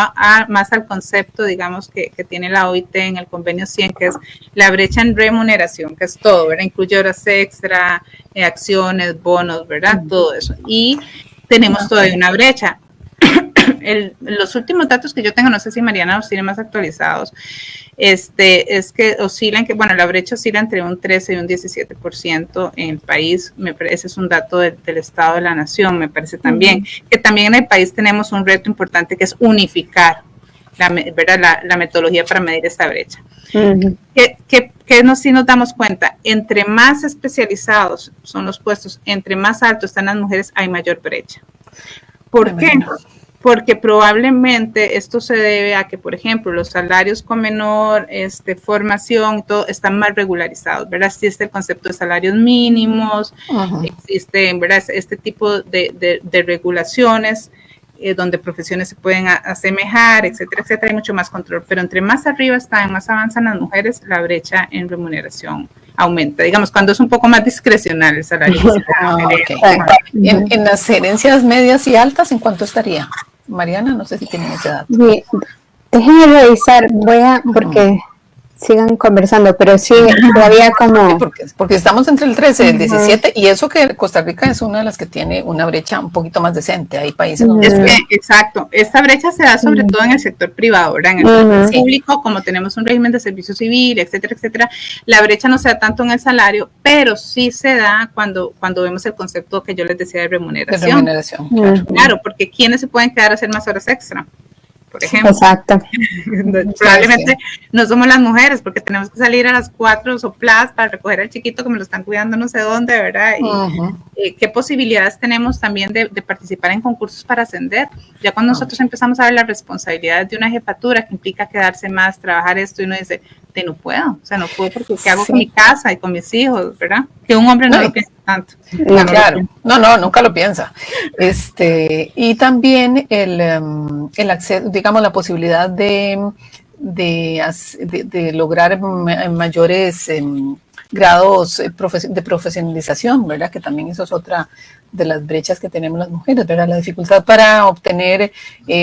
más al concepto, digamos, que tiene la OIT en el convenio 100, que es la brecha en remuneración, que es todo, ¿verdad? Incluye horas extra, acciones, bonos, ¿verdad? Todo eso. Y tenemos todavía una brecha. Los últimos datos que yo tengo, no sé si Mariana los tiene más actualizados, es que oscilan, la brecha oscila entre un 13 y un 17% en el país. Ese es un dato del Estado de la Nación, me parece también. Que también en el país tenemos un reto importante que es unificar la metodología para medir esta brecha. Que si nos damos cuenta, entre más especializados son los puestos, entre más altos están las mujeres, hay mayor brecha. ¿Por qué? Porque probablemente esto se debe a que, por ejemplo, los salarios con menor formación y todo están más regularizados, ¿verdad? Existe el concepto de salarios mínimos, existe, ¿verdad?, este tipo de regulaciones donde profesiones se pueden asemejar, etcétera, etcétera, hay mucho más control, pero entre más arriba están, más avanzan las mujeres, la brecha en remuneración aumenta, digamos, cuando es un poco más discrecional el salario. En las herencias medias y altas, ¿en cuánto estaría? Mariana, no sé si tienen ese dato. Déjenme revisar, porque sigan conversando, pero sí, todavía como... Porque estamos entre el 13 y el 17, y eso que Costa Rica es una de las que tiene una brecha un poquito más decente. Hay países donde... Exacto, esta brecha se da sobre todo en el sector privado, ¿verdad? En el sector público, como tenemos un régimen de servicio civil, etcétera, etcétera, la brecha no se da tanto en el salario, pero sí se da cuando vemos el concepto que yo les decía de remuneración. Claro, porque ¿quiénes se pueden quedar a hacer más horas extra? Por ejemplo. Exacto. Probablemente no somos las mujeres porque tenemos que salir a las 4 sopladas para recoger al chiquito que me lo están cuidando no sé dónde, ¿verdad? Y qué posibilidades tenemos también de participar en concursos para ascender. Ya cuando nosotros empezamos a ver las responsabilidades de una jefatura que implica quedarse más, trabajar esto, y uno dice, no puedo, o sea, no puedo porque ¿qué hago con mi casa y con mis hijos, verdad? Que un hombre no lo piensa tanto. Claro, no, nunca lo piensa. Y también el acceso, digamos, la posibilidad de lograr mayores grados de profesionalización, ¿verdad? Que también eso es otra de las brechas que tenemos las mujeres, ¿verdad? La dificultad para obtener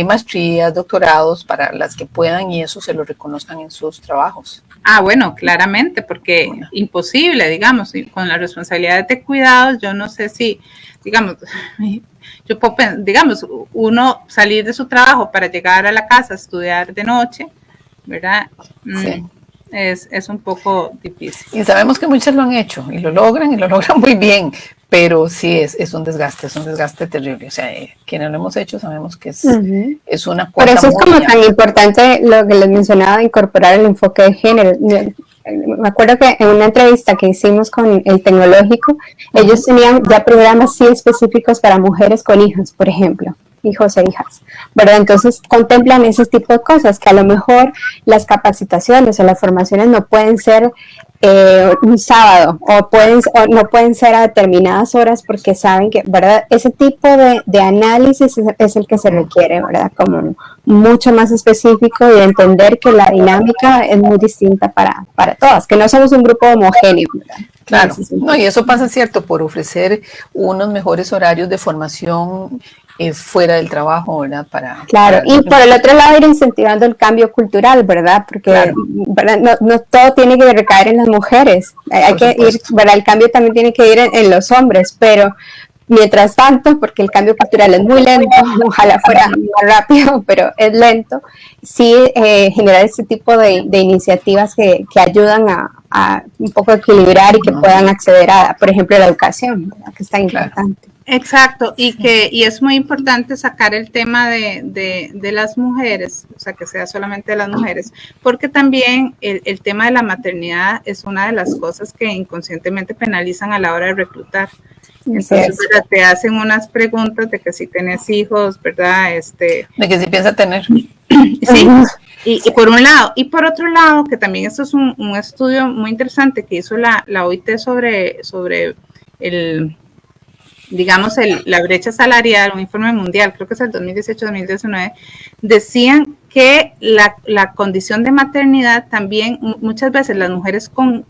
maestrías, doctorados, para las que puedan y eso se lo reconozcan en sus trabajos. Bueno, claramente, porque imposible, digamos, con las responsabilidades de cuidados, yo no sé si, digamos, uno salir de su trabajo para llegar a la casa a estudiar de noche, ¿verdad? Sí. Es un poco difícil. Y sabemos que muchas lo han hecho y lo logran muy bien, pero sí es un desgaste terrible. O sea, quienes lo hemos hecho sabemos que es una cuota. Por eso es como tan importante lo que les mencionaba, incorporar el enfoque de género. Me acuerdo que en una entrevista que hicimos con el Tecnológico, ellos tenían ya programas sí específicos para mujeres con hijos, por ejemplo. Hijos e hijas, ¿verdad? Entonces contemplan ese tipo de cosas que a lo mejor las capacitaciones o las formaciones no pueden ser un sábado o no pueden ser a determinadas horas porque saben que, ¿verdad? Ese tipo de análisis es el que se requiere, ¿verdad? Como mucho más específico y entender que la dinámica es muy distinta para todas, que no somos un grupo homogéneo, ¿verdad? Claro, no, y eso pasa, cierto, por ofrecer unos mejores horarios de formación fuera del trabajo, ¿verdad? Claro, y por el otro lado ir incentivando el cambio cultural, ¿verdad? Porque claro, ¿verdad? No todo tiene que recaer en las mujeres, hay que ir, ¿verdad? El cambio también tiene que ir en los hombres, pero mientras tanto, porque el cambio cultural es muy lento, ojalá fuera más rápido, pero es lento, sí generar este tipo de iniciativas que ayudan a un poco equilibrar y que puedan acceder a, por ejemplo, la educación, ¿verdad? Que es tan importante. Exacto, y es muy importante sacar el tema de las mujeres, o sea, que sea solamente de las mujeres, porque también el tema de la maternidad es una de las cosas que inconscientemente penalizan a la hora de reclutar. Entonces, ¿verdad? Te hacen unas preguntas de que si tienes hijos, ¿verdad? De que si piensa tener. Sí, y por un lado. Y por otro lado, que también esto es un estudio muy interesante que hizo la OIT sobre digamos, la brecha salarial, un informe mundial, creo que es el 2018-2019, decían que la condición de maternidad también, muchas veces las mujeres con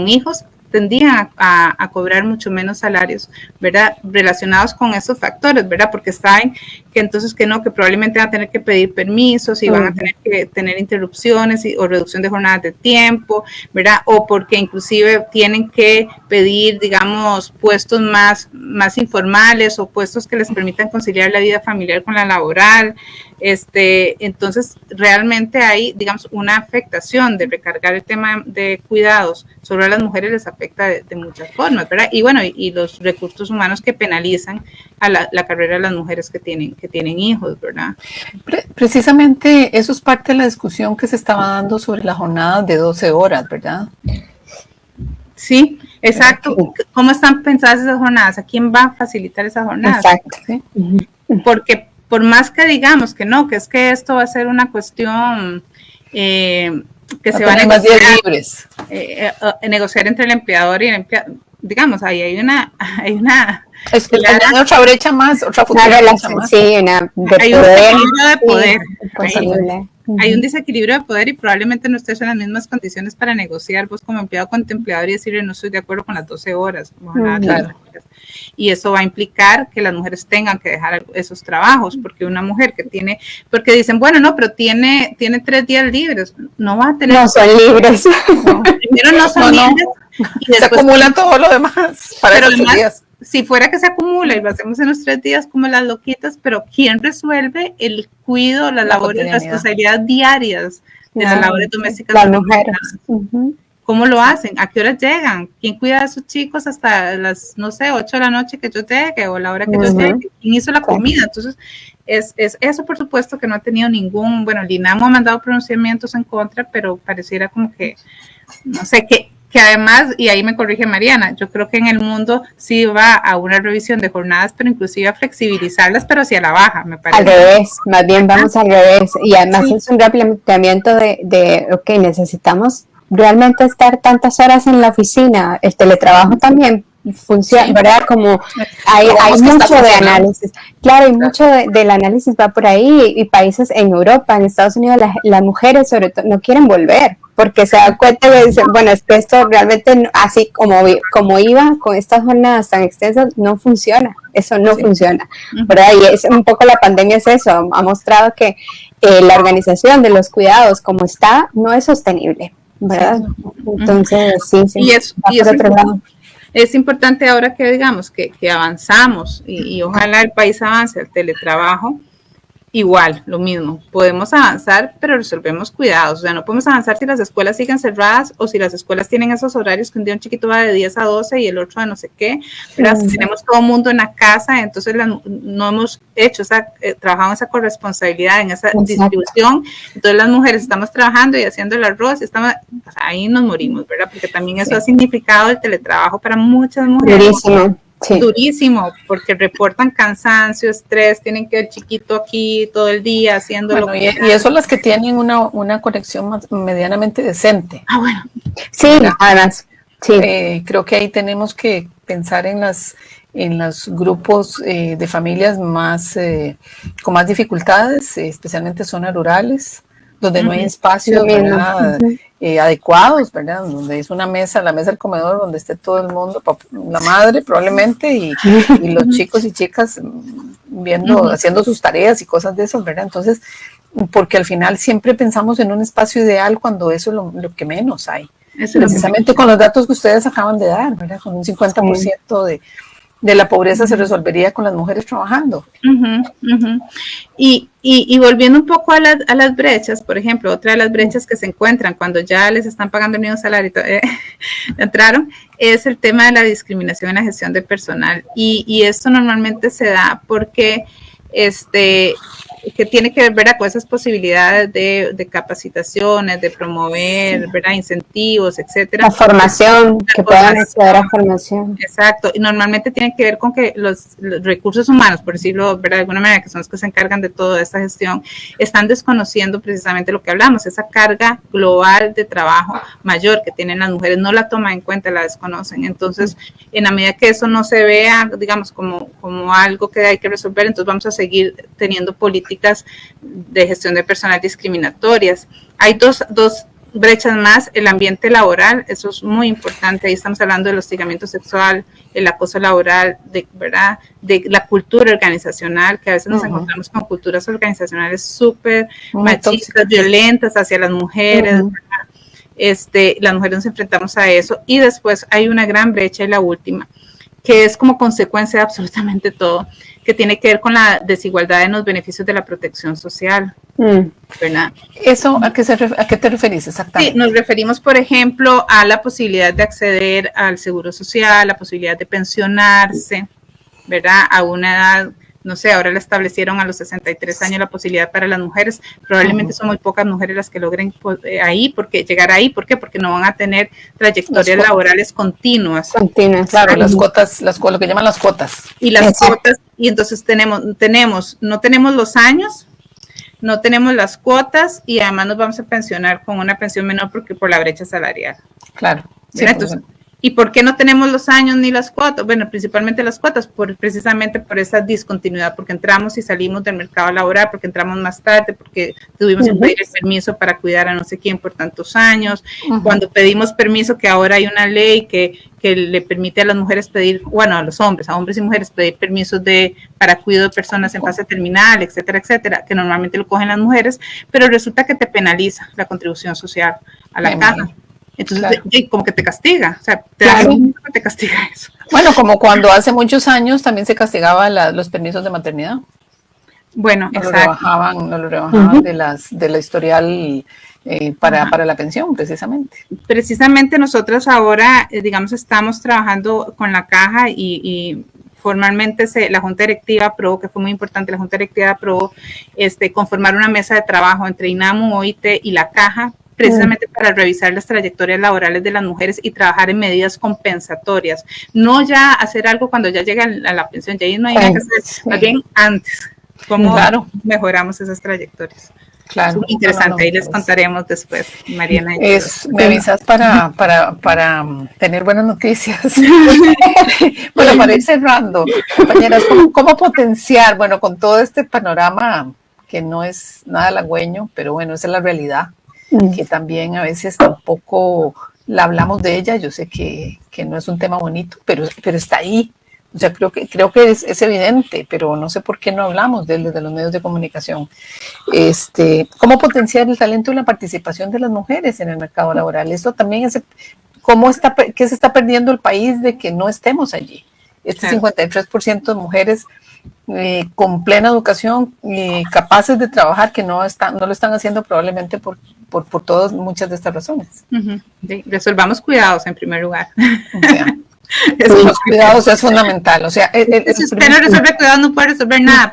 hijos tendían a cobrar mucho menos salarios, ¿verdad? Relacionados con esos factores, ¿verdad? Porque saben que entonces que probablemente van a tener que pedir permisos y van a tener que tener interrupciones o reducción de jornadas de tiempo, ¿verdad? O porque inclusive tienen que pedir, digamos, puestos más informales o puestos que les permitan conciliar la vida familiar con la laboral. Entonces realmente hay, digamos, una afectación de recargar el tema de cuidados sobre las mujeres, les afecta de muchas formas, ¿verdad? Y bueno, y los recursos humanos que penalizan a la carrera de las mujeres que tienen hijos, ¿verdad? Precisamente eso es parte de la discusión que se estaba dando sobre la jornada de 12 horas, ¿verdad? Sí, exacto. ¿Cómo están pensadas esas jornadas? ¿A quién va a facilitar esas jornadas? Exacto. ¿Sí? Porque por más que digamos que no, que es que esto va a ser una cuestión que se va a negociar, negociar entre el empleador y el empleado, digamos, ahí hay una es que hay otra brecha más, otra futura brecha más. Sí, hay un desequilibrio de poder. Sí, hay un desequilibrio de poder y probablemente no estés en las mismas condiciones para negociar vos como empleado con tu empleador y decirle no estoy de acuerdo con las 12 horas. Claro. Y eso va a implicar que las mujeres tengan que dejar esos trabajos, porque una mujer que tiene, porque dicen, bueno, no, pero tiene 3 días libres, no va a tener. No son libres. No, primero no son libres. Y se acumula todo lo demás para esos días. Si fuera que se acumula y lo hacemos en los 3 días como las loquitas, pero ¿quién resuelve el cuidado, las labores, las responsabilidades diarias de las labores domésticas? Las mujeres. ¿Cómo lo hacen? ¿A qué horas llegan? ¿Quién cuida a sus chicos hasta las, no sé, 8 de la noche que yo llegue o la hora que yo llegue? ¿Quién hizo la comida? Entonces, es eso por supuesto que no ha tenido bueno, el INAMO ha mandado pronunciamientos en contra, pero pareciera como que, no sé, que además, y ahí me corrige Mariana, yo creo que en el mundo sí va a una revisión de jornadas, pero inclusive a flexibilizarlas, pero hacia la baja, me parece. Al revés, más bien vamos al revés. Y además es un replanteamiento ok, necesitamos realmente estar tantas horas en la oficina. El teletrabajo también funciona, ¿verdad? Como hay mucho de análisis. Claro, y mucho del análisis va por ahí, y países en Europa, en Estados Unidos, las mujeres sobre todo no quieren volver, porque se dan cuenta que dicen, bueno, es que esto realmente así como iba con estas jornadas tan extensas, no funciona, eso no funciona, ¿verdad? Y es un poco la pandemia es eso, ha mostrado que la organización de los cuidados como está, no es sostenible, ¿verdad? Entonces, sí, por otro lado. Es importante ahora que digamos que avanzamos y ojalá el país avance al teletrabajo, igual, lo mismo, podemos avanzar, pero resolvemos cuidados, o sea, no podemos avanzar si las escuelas siguen cerradas o si las escuelas tienen esos horarios que un día un chiquito va de 10 a 12 y el otro de no sé qué, pero si tenemos todo el mundo en la casa, entonces no hemos hecho trabajado en esa corresponsabilidad, en esa distribución, entonces las mujeres estamos trabajando y haciendo el arroz, ahí nos morimos, ¿verdad? Porque también eso ha significado el teletrabajo para muchas mujeres. Durísimo. Sí. Durísimo, porque reportan cansancio, estrés, tienen que el chiquito aquí todo el día haciéndolo. Bueno, y eso las que tienen una conexión medianamente decente. Bueno. Sí, además. Sí. Creo que ahí tenemos que pensar en los grupos de familias con más dificultades, especialmente zonas rurales, donde no hay espacios, ¿verdad? Adecuados, ¿verdad? Donde es una mesa, la mesa del comedor, donde esté todo el mundo, la madre probablemente, y los chicos y chicas viendo, haciendo sus tareas y cosas de eso, ¿verdad? Entonces, porque al final siempre pensamos en un espacio ideal cuando eso es lo que menos hay. Precisamente con los datos que ustedes acaban de dar, ¿verdad? Con un 50% de la pobreza se resolvería con las mujeres trabajando. Y volviendo un poco a las brechas, por ejemplo, otra de las brechas que se encuentran cuando ya les están pagando el mismo salario, entraron, es el tema de la discriminación en la gestión de personal. Y esto normalmente se da porque que tiene que ver, ¿verdad?, con esas posibilidades de capacitaciones, de promover, ¿verdad?, incentivos, etcétera. La formación, que puedan acceder a formación. Exacto, y normalmente tiene que ver con que los recursos humanos, por decirlo, ¿verdad?, de alguna manera, que son los que se encargan de toda esta gestión, están desconociendo precisamente lo que hablamos, esa carga global de trabajo mayor que tienen las mujeres, no la toman en cuenta, la desconocen. Entonces, en la medida que eso no se vea, digamos, como algo que hay que resolver, entonces vamos a seguir teniendo políticas de gestión de personal discriminatorias. Hay dos brechas más: el ambiente laboral, eso es muy importante, ahí estamos hablando del hostigamiento sexual, el acoso laboral, ¿verdad?, de la cultura organizacional, que a veces nos encontramos con culturas organizacionales súper machistas, violentas hacia las mujeres, las mujeres nos enfrentamos a eso. Y después hay una gran brecha, y la última, que es como consecuencia de absolutamente todo, que tiene que ver con la desigualdad en los beneficios de la protección social, ¿verdad? ¿Eso a qué te referís exactamente? Sí, nos referimos, por ejemplo, a la posibilidad de acceder al seguro social, la posibilidad de pensionarse, ¿verdad?, a una edad, no sé, ahora le establecieron a los 63 años la posibilidad para las mujeres. Probablemente son muy pocas mujeres las que logren llegar ahí. ¿Por qué? Porque no van a tener trayectorias laborales continuas. Claro, las cuotas, lo que llaman las cuotas. Y las cuotas, y entonces no tenemos los años, no tenemos las cuotas, y además nos vamos a pensionar con una pensión menor por la brecha salarial. Claro. Sí, entonces, ¿y por qué no tenemos los años ni las cuotas? Bueno, principalmente las cuotas, precisamente por esa discontinuidad, porque entramos y salimos del mercado laboral, porque entramos más tarde, porque tuvimos que pedir el permiso para cuidar a no sé quién por tantos años. Cuando pedimos permiso, que ahora hay una ley que le permite a las mujeres pedir, bueno, a hombres y mujeres pedir permisos para cuidado de personas en fase terminal, etcétera, etcétera, que normalmente lo cogen las mujeres, pero resulta que te penaliza la contribución social a la caja. Entonces, como que te castiga, o sea, te castiga eso. Bueno, como cuando hace muchos años también se castigaba los permisos de maternidad. Bueno, no lo rebajaban de la historial para la pensión, precisamente. Precisamente nosotros ahora, digamos, estamos trabajando con la caja y formalmente la Junta Directiva aprobó, que fue muy importante, la Junta Directiva aprobó conformar una mesa de trabajo entre INAMU, OIT y la caja, precisamente para revisar las trayectorias laborales de las mujeres y trabajar en medidas compensatorias. No ya hacer algo cuando ya llegan a la pensión, ya ahí no hay nada que hacer, más bien antes. ¿Cómo mejoramos esas trayectorias? Claro. Es muy interesante, ahí les contaremos después, Mariana. Me avisas para tener buenas noticias. Bueno, para ir cerrando, compañeras, ¿cómo potenciar, bueno, con todo este panorama que no es nada halagüeño, pero bueno, esa es la realidad, que también a veces tampoco la hablamos de ella? Yo sé que no es un tema bonito, pero está ahí. O sea, creo que es evidente, pero no sé por qué no hablamos de él desde los medios de comunicación. ¿Cómo potenciar el talento y la participación de las mujeres en el mercado laboral? Eso también es, ¿qué se está perdiendo el país de que no estemos allí? 53% de mujeres con plena educación, capaces de trabajar, que no lo están haciendo probablemente por muchas de estas razones. Sí, resolvamos cuidados en primer lugar. O sea, los cuidados es fundamental. O sea, si usted no resuelve cuidados, no puede resolver nada.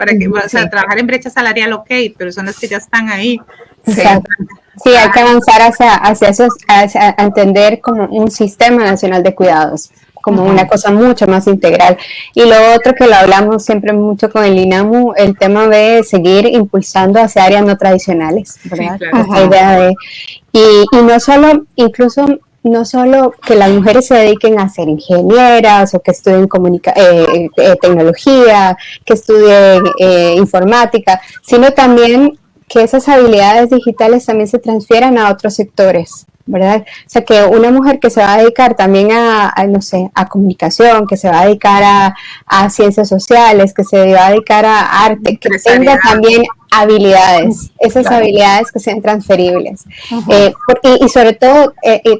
Trabajar en brecha salarial, ok, pero son las que ya están ahí. Sí, hay que avanzar hacia esos, a entender como un sistema nacional de cuidados, como una cosa mucho más integral. Y lo otro que lo hablamos siempre mucho con el INAMU, el tema de seguir impulsando hacia áreas no tradicionales, ¿verdad? Sí, claro. Esta idea y no solo, incluso no solo que las mujeres se dediquen a ser ingenieras o que estudien tecnología, que estudien informática, sino también que esas habilidades digitales también se transfieran a otros sectores, ¿verdad? O sea, que una mujer que se va a dedicar también no sé, a comunicación, que se va a dedicar a ciencias sociales, que se va a dedicar a arte, que tenga también habilidades, esas habilidades que sean transferibles. Y sobre todo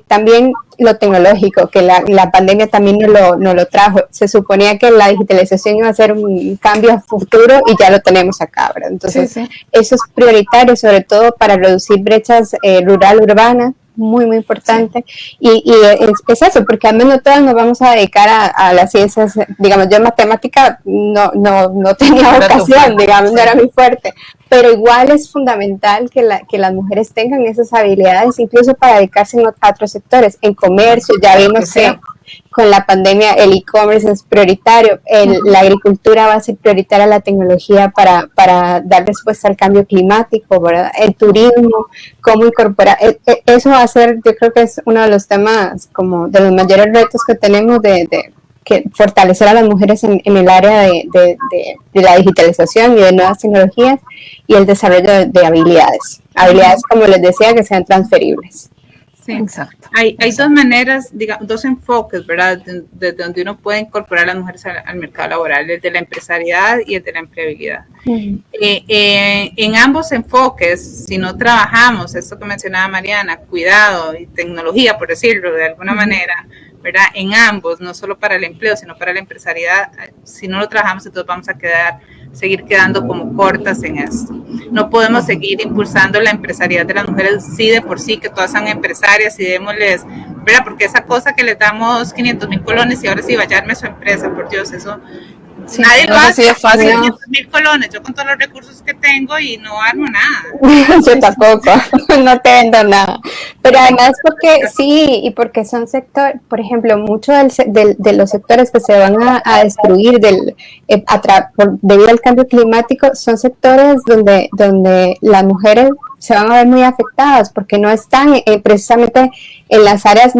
también lo tecnológico, que la pandemia también nos lo trajo. Se suponía que la digitalización iba a ser un cambio a futuro y ya lo tenemos acá, ¿verdad? Entonces, eso es prioritario, sobre todo para reducir brechas rural-urbanas, muy, muy importante. Y es eso, porque al menos todas nos vamos a dedicar a las ciencias. Digamos, yo en matemática no tenía vocación, digamos, no era muy fuerte, pero igual es fundamental que las mujeres tengan esas habilidades, incluso para dedicarse a otros sectores. En comercio, ya vimos que con la pandemia el e-commerce es prioritario, la agricultura va a ser prioritaria, la tecnología para dar respuesta al cambio climático, ¿verdad? El turismo, cómo incorporar, eso va a ser, yo creo que es uno de los temas como de los mayores retos que tenemos de que fortalecer a las mujeres en el área de la digitalización y de nuevas tecnologías y el desarrollo de habilidades, como les decía, que sean transferibles. Sí, exacto. Hay dos maneras, digamos, dos enfoques, ¿verdad? Desde donde uno puede incorporar a las mujeres al mercado laboral, el de la empresariedad y el de la empleabilidad. En ambos enfoques, si no trabajamos, esto que mencionaba Mariana, cuidado y tecnología, por decirlo de alguna manera, ¿verdad? En ambos, no solo para el empleo, sino para la empresariedad, si no lo trabajamos, entonces vamos a seguir quedando como cortas en esto. No podemos seguir impulsando la empresariedad de las mujeres, sí de por sí, que todas son empresarias y démosles, ¿verdad? Porque esa cosa que les damos 500,000 colones y ahora sí vaya a arme su empresa, por Dios, eso sí, nadie lo hace. Es fácil. 500,000 colones, yo con todos los recursos que tengo y no armo nada. Yo tampoco, no te vendo nada. Pero además porque sí, y porque son sectores, por ejemplo, muchos de los sectores que se van a destruir debido al cambio climático son sectores donde las mujeres se van a ver muy afectadas porque no están precisamente en las áreas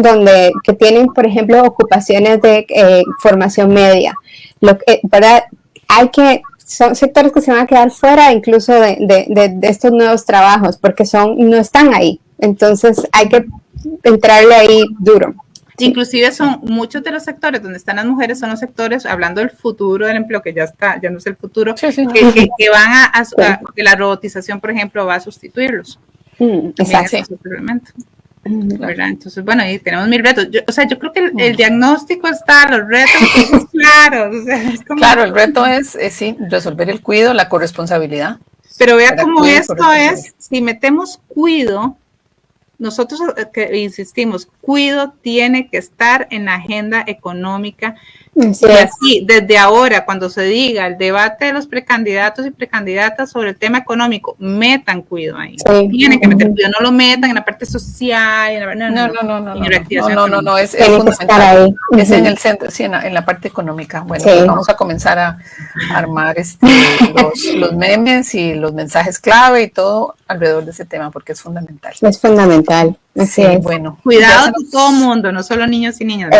que tienen, por ejemplo, ocupaciones de formación media. ¿Verdad? Son sectores que se van a quedar fuera incluso de estos nuevos trabajos porque no están ahí. Entonces hay que entrarle ahí duro. Inclusive son muchos de los sectores donde están las mujeres, son los sectores, hablando del futuro del empleo, que ya no es el futuro, que van que la robotización, por ejemplo, va a sustituirlos. Exacto. ¿Verdad? Entonces, bueno, ahí tenemos 1000 retos. Yo creo que el diagnóstico está, los retos, claro. Claro, el reto es sí, resolver el cuidado, la corresponsabilidad. Pero vea cómo esto es, si metemos cuido, nosotros que insistimos, cuido tiene que estar en la agenda económica. Y así, desde ahora, cuando se diga el debate de los precandidatos y precandidatas sobre el tema económico, metan cuidado ahí. Tienen que meter cuidado, no lo metan en la parte social. No, es fundamental. Es en el centro, sí, en la parte económica. Bueno, pues vamos a comenzar a armar los memes y los mensajes clave y todo alrededor de ese tema, porque es fundamental. Es fundamental. Bueno. Cuidado de todo mundo, no solo niños y niñas.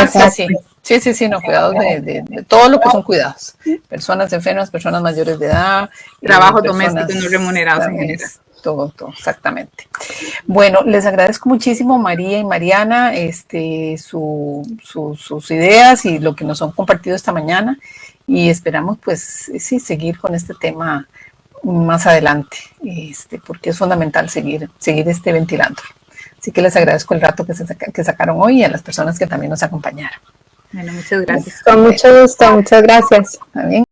Sí, no, cuidados de todo lo que son cuidados. Personas enfermas, personas mayores de edad. Trabajo doméstico no remunerados en general. Todo, exactamente. Bueno, les agradezco muchísimo, María y Mariana, sus ideas y lo que nos han compartido esta mañana. Y esperamos, pues, sí, seguir con este tema más adelante, porque es fundamental seguir ventilando. Así que les agradezco el rato que sacaron hoy y a las personas que también nos acompañaron. Bueno, muchas gracias. Con mucho gusto, muchas gracias. Está bien.